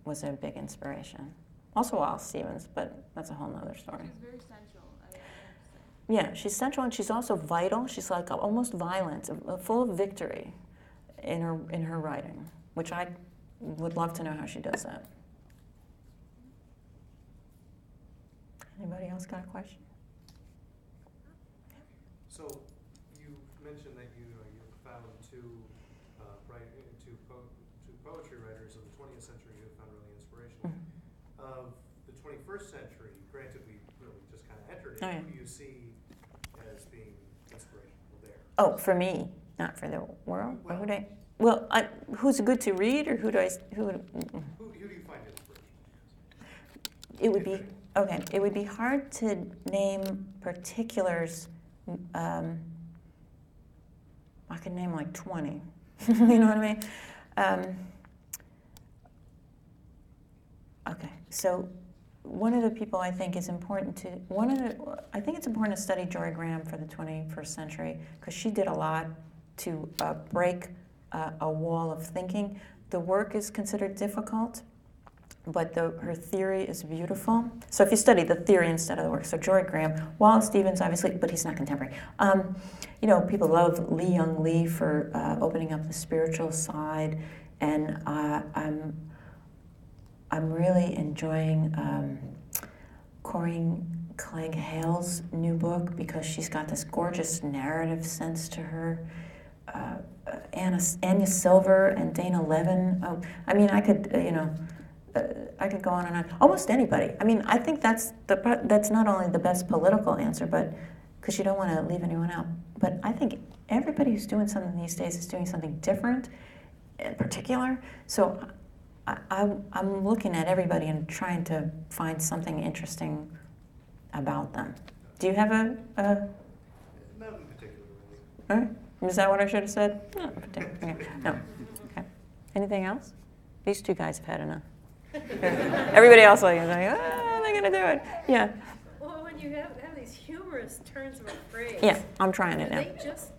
was a big inspiration. Also Wallace Stevens, but that's a whole nother story. she's very central. I have to say. Yeah, she's central, and she's also vital. She's like almost violent, full of victory in her writing, which I would love to know how she does that. Anybody else got a question? So you mentioned that you found two poetry writers of the 20th century who found really inspirational. Mm-hmm. Of the 21st century, granted we really just kind of entered it, Oh, yeah. who do you see as being inspirational there? Oh, for me, not for the world. Or Well- who do I? Well, who's good to read, or who do I? Who do you find inspirational? It would be okay. It would be hard to name particulars. I could name like 20. You know what I mean? Okay. So one of the people I think is important to I think it's important to study Joy Graham for the 21st century, because she did a lot to break a wall of thinking. The work is considered difficult, but her theory is beautiful. So if you study the theory instead of the work, so Joy Graham, Wallace Stevens, obviously, but he's not contemporary. You know, people love Lee Young Lee for opening up the spiritual side, and I'm really enjoying Corinne Clegg Hale's new book, because she's got this gorgeous narrative sense to her. Anya Silver and Dana Levin. Oh, I mean, I could, I could go on and on. Almost anybody. I mean, I think that's not only the best political answer, but because you don't want to leave anyone out. But I think everybody who's doing something these days is doing something different, in particular. So I'm looking at everybody and trying to find something interesting about them. Do you have a? Not in particular, really. All right. Is that what I should have said? No. Okay. No. Okay. Anything else? These two guys have had enough. Everybody else is like, they're going to do it. Yeah. Well, when you have these humorous turns of a phrase, Yeah, I'm trying it do now. they just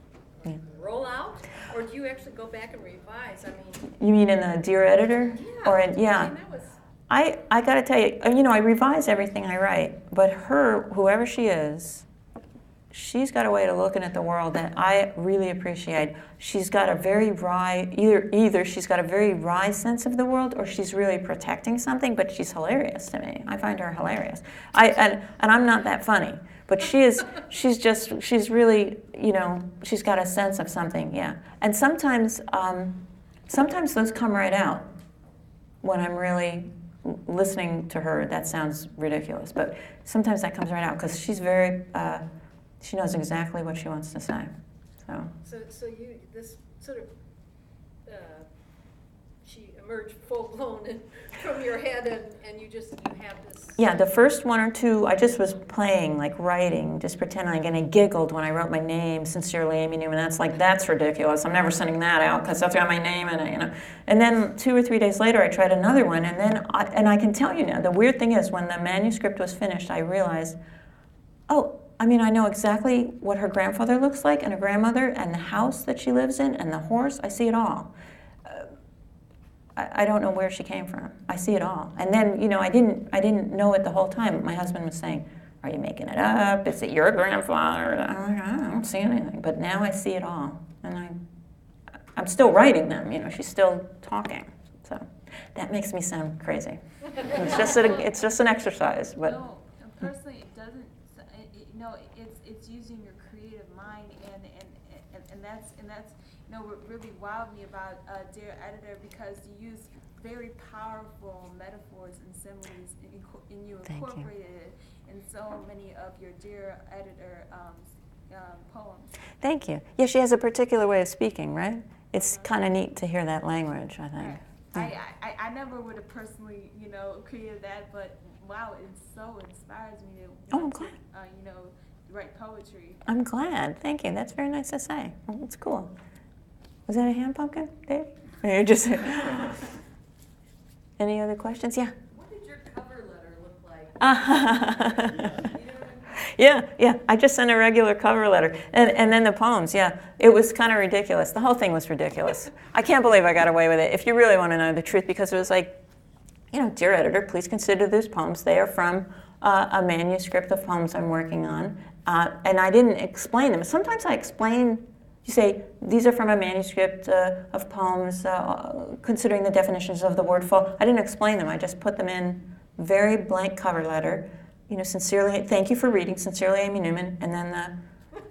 roll out, or do you actually go back and revise? I mean, You mean in the Dear Editor? yeah. Or I in, yeah. mean, that was I got to tell you, I revise everything I write, but whoever she is, she's got a way of looking at the world that I really appreciate. She's got a very wry, either she's got a very wry sense of the world, or she's really protecting something, but she's hilarious to me. I find her hilarious. And I'm not that funny, but she's really, she's got a sense of something, yeah. And sometimes those come right out when I'm really listening to her. That sounds ridiculous, but sometimes that comes right out because she's very, she knows exactly what she wants to say. So this sort of, she emerged full blown from your head, and you have this. Yeah, the first one or two, I just was playing, like writing, just pretending, and I giggled when I wrote my name, Sincerely Amy Newman. That's ridiculous. I'm never sending that out because that's got my name in it, And then 2 or 3 days later, I tried another one, and then I can tell you now, the weird thing is, when the manuscript was finished, I realized, I know exactly what her grandfather looks like, and her grandmother, and the house that she lives in, and the horse. I see it all. I don't know where she came from. I see it all. And then, I didn't know it the whole time. My husband was saying, "Are you making it up? Is it your grandfather?" I don't see anything. But now I see it all, and I'm still writing them. She's still talking. So that makes me sound crazy. It's just an exercise, but. No, personally, it doesn't. It's using your creative mind, and that's what really wowed me about Dear Editor, because you use very powerful metaphors and similes, and you incorporated it in so many of your Dear Editor poems. Thank you. Yeah, she has a particular way of speaking, right? It's kind of neat to hear that language, I think. Right. Yeah. I never would have personally, created that, but wow, it so inspires me to I'm glad. Write poetry. I'm glad. Thank you. That's very nice to say. Well, that's cool. Was that a hand pumpkin, Dave? Or you just Any other questions? Yeah. What did your cover letter look like? Yeah. I just sent a regular cover letter. And then the poems, yeah. It was kind of ridiculous. The whole thing was ridiculous. I can't believe I got away with it, if you really want to know the truth, because it was like, Dear Editor, please consider these poems. They are from a manuscript of poems I'm working on. And I didn't explain them. Sometimes I explain, you say, these are from a manuscript of poems, considering the definitions of the word full. I didn't explain them. I just put them in very blank cover letter. Sincerely, thank you for reading, Sincerely Amy Newman. And then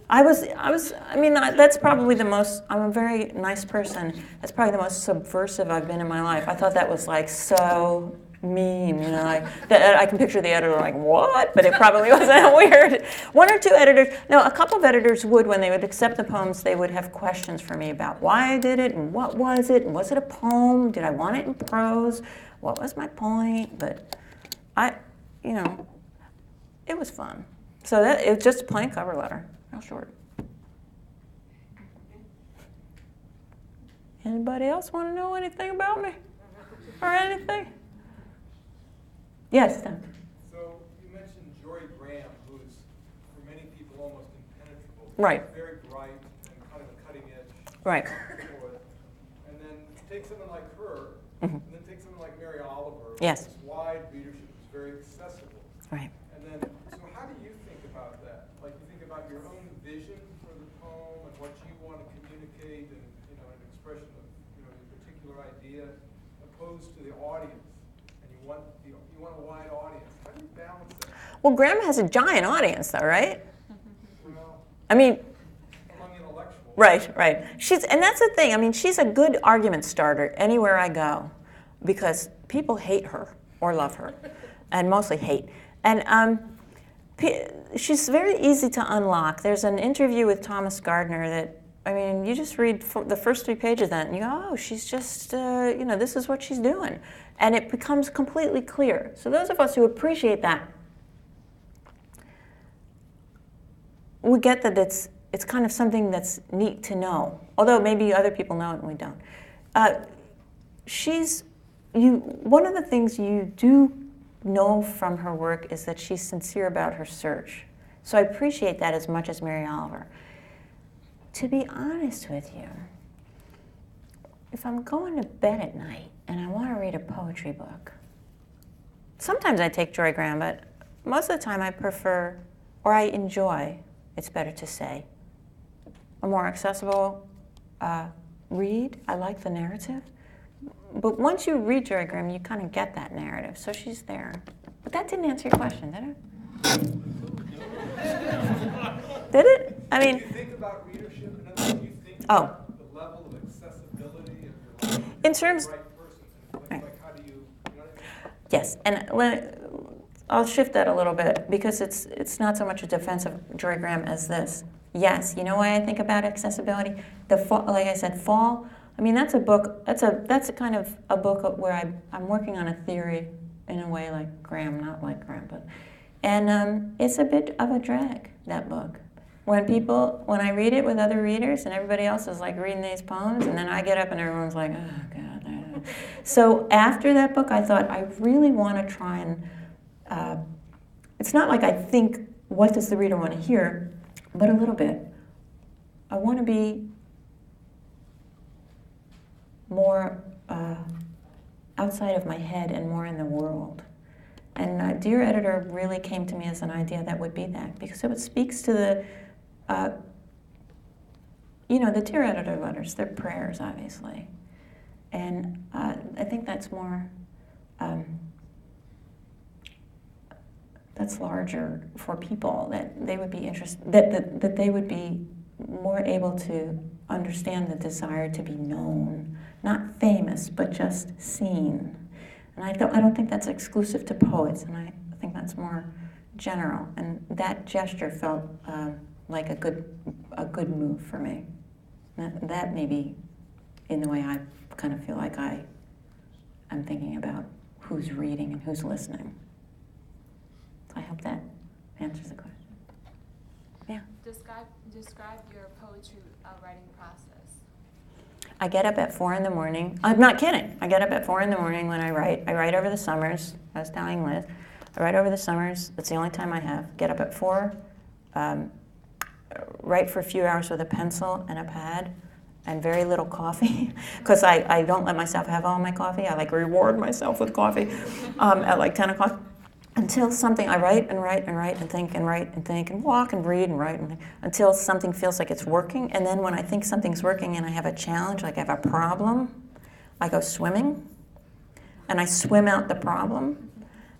that's probably the most, I'm a very nice person. That's probably the most subversive I've been in my life. I thought that was so mean, I can picture the editor like, what? But it probably wasn't that weird. One or two editors, no, a couple of editors would, when they would accept the poems, they would have questions for me about why I did it, and what was it, and was it a poem? Did I want it in prose? What was my point? But it was fun. So it was just a plain cover letter, real short. Anybody else want to know anything about me? Or anything? Yes, Tom. So you mentioned Jory Graham, who's for many people almost impenetrable. Right. Very bright and kind of a cutting edge. Right. Poet. And then take someone like her, Mm-hmm. and then take someone like Mary Oliver. Yes. Whose wide readership is very accessible. Right. And then, so how do you think about that? Like, you think about your own vision for the poem and what you want to communicate, and an expression of your particular idea, opposed to the audience. You want a wide audience. How do you balance that? Well, Graham has a giant audience, though, right? Well, among intellectuals. Right. And that's the thing. She's a good argument starter anywhere I go, because people hate her or love her, and mostly hate. And she's very easy to unlock. There's an interview with Thomas Gardner that, you just read the first 3 pages of that, and you go, oh, she's just, this is what she's doing. And it becomes completely clear. So those of us who appreciate that, we get that it's kind of something that's neat to know. Although maybe other people know it and we don't. One of the things you do know from her work is that she's sincere about her search. So I appreciate that as much as Mary Oliver. To be honest with you, if I'm going to bed at night and I want to read a poetry book, sometimes I take joygram, but most of the time I prefer, or I enjoy, it's better to say, a more accessible read. I like the narrative. But once you read joygram, you kind of get that narrative. So she's there. But that didn't answer your question, did it? Did it? I mean, do you think about readership? In other words, do you think oh. about the level of accessibility of your In terms, the right person? right. Like how do you know what I mean? Yes, and I'll shift that a little bit because it's not so much a defense of joygram as this. Yes, you know why I think about accessibility? The fall, like I said, fall. I mean, that's a book. That's a kind of a book where I'm working on a theory in a way like Graham, not like Graham, but and it's a bit of a drag, that book. When I read it with other readers and everybody else is like reading these poems, and then I get up and everyone's like, oh God. So after that book, I thought I really want to try and. It's not like I think, what does the reader want to hear, but a little bit. I want to be more outside of my head and more in the world. And Dear Editor really came to me as an idea that would be that, because it speaks to the, the Dear Editor letters, they're prayers, obviously. And I think that's more, that's larger for people, that they would be interested, that they would be more able to understand the desire to be known, not famous, but just seen. And I don't think that's exclusive to poets, and I think that's more general. And that gesture felt like a good move for me. That may be in the way I kind of feel like I'm thinking about who's reading and who's listening. I hope that answers the question. Yeah. Describe your poetry writing process. I get up at 4 in the morning. I'm not kidding. I get up at 4 in the morning when I write. I write over the summers. I was telling Liz. I write over the summers. That's the only time I have. Get up at 4, write for a few hours with a pencil and a pad and very little coffee, because I don't let myself have all my coffee. I like reward myself with coffee at like 10 o'clock. Until something, I write and write and write and think and write and think and walk and read and write and think, until something feels like it's working. And then when I think something's working and I have a challenge, like I have a problem, I go swimming and I swim out the problem.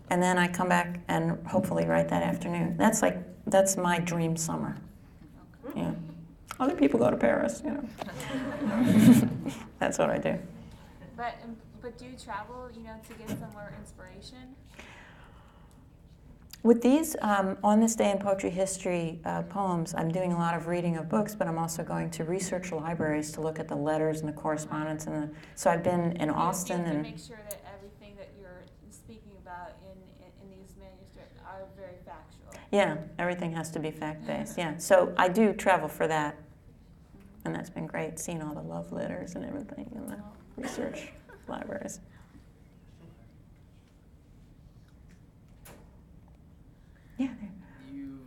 And then I come back and hopefully write that afternoon. That's my dream summer. Yeah. Other people go to Paris, That's what I do. But do you travel, to get some more inspiration? With these On This Day in Poetry History poems, I'm doing a lot of reading of books, but I'm also going to research libraries to look at the letters and the correspondence. So I've been in Austin. You have to and make sure that everything that you're speaking about in these manuscripts are very factual. Yeah, everything has to be fact-based, yeah. So I do travel for that, and that's been great, seeing all the love letters and everything in the research libraries. Yeah. You've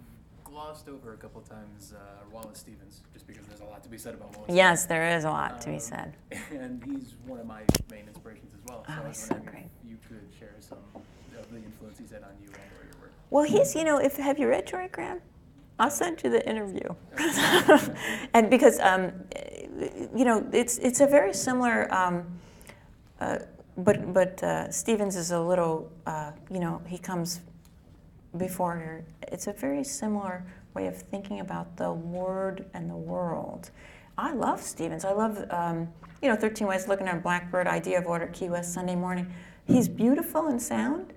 glossed over a couple of times Wallace Stevens, just because there's a lot to be said about Wallace. Yes, there is a lot to be said. And he's one of my main inspirations as well. So Oh, I he's was so wondering great. if you could share some of the influence he's had on you and or your work. Well, he's, have you read Joygram? I'll send you the interview. And because, it's a very similar, but Stevens is a little, he comes before her. It's a very similar way of thinking about the word and the world. I love Stevens. I love, 13 Ways Looking at a Blackbird, Idea of Order, Key West, Sunday Morning. He's beautiful in sound,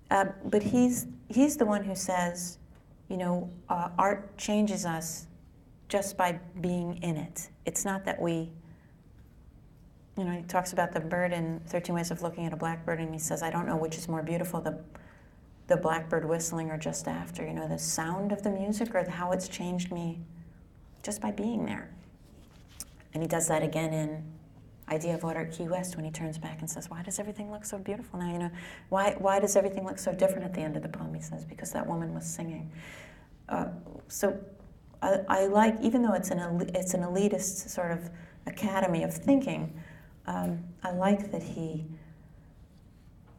but he's the one who says, art changes us just by being in it. It's not that we, he talks about the bird in 13 Ways of Looking at a Blackbird, and he says, I don't know which is more beautiful, the blackbird whistling or just after, the sound of the music or how it's changed me just by being there. And he does that again in Idea of Order at Key West when he turns back and says, why does everything look so beautiful now? Why does everything look so different at the end of the poem? He says, because that woman was singing. So I like, even though it's an elitist sort of academy of thinking, I like that he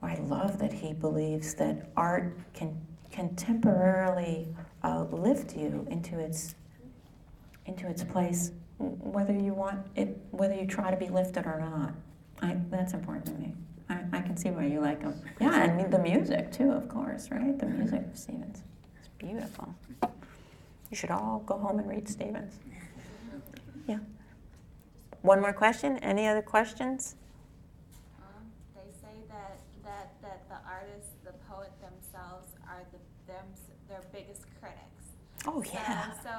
I love that he believes that art can temporarily lift you into its place, whether you want it, whether you try to be lifted or not. That's important to me. I can see why you like him. Yeah, and the music too, of course, right? The music of Stevens. It's beautiful. You should all go home and read Stevens. Yeah. One more question? Any other questions? They say that the artist, the poet themselves are their biggest critics. Oh yeah. So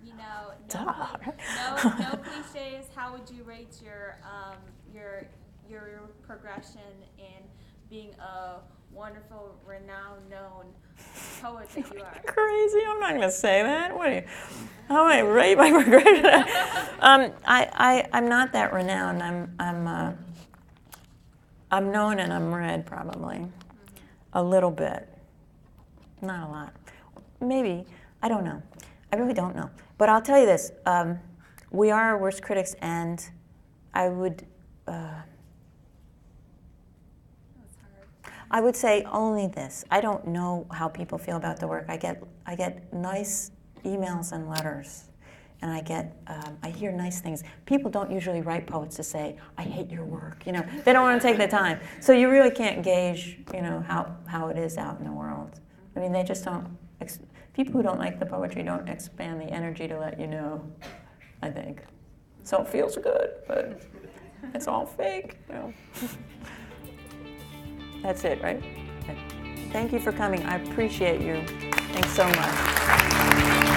you know, Duh. no cliches. How would you rate your progression in being a wonderful, renowned, known poet that you are? Crazy! I'm not going to say that. What are you? How am I rate my progression? I'm not that renowned. I'm known and I'm read probably a little bit, not a lot. Maybe. I don't know. I really don't know. But I'll tell you this. We are our worst critics, and I would say only this. I don't know how people feel about the work. I get nice emails and letters, and I hear nice things. People don't usually write poets to say, "I hate your work." You know, they don't want to take the time. So you really can't gauge, you know, how it is out in the world. I mean, they just don't. People who don't like the poetry don't expand the energy to let you know, I think. So it feels good, but it's all fake. You know. That's it, right? Okay. Thank you for coming. I appreciate you. Thanks so much.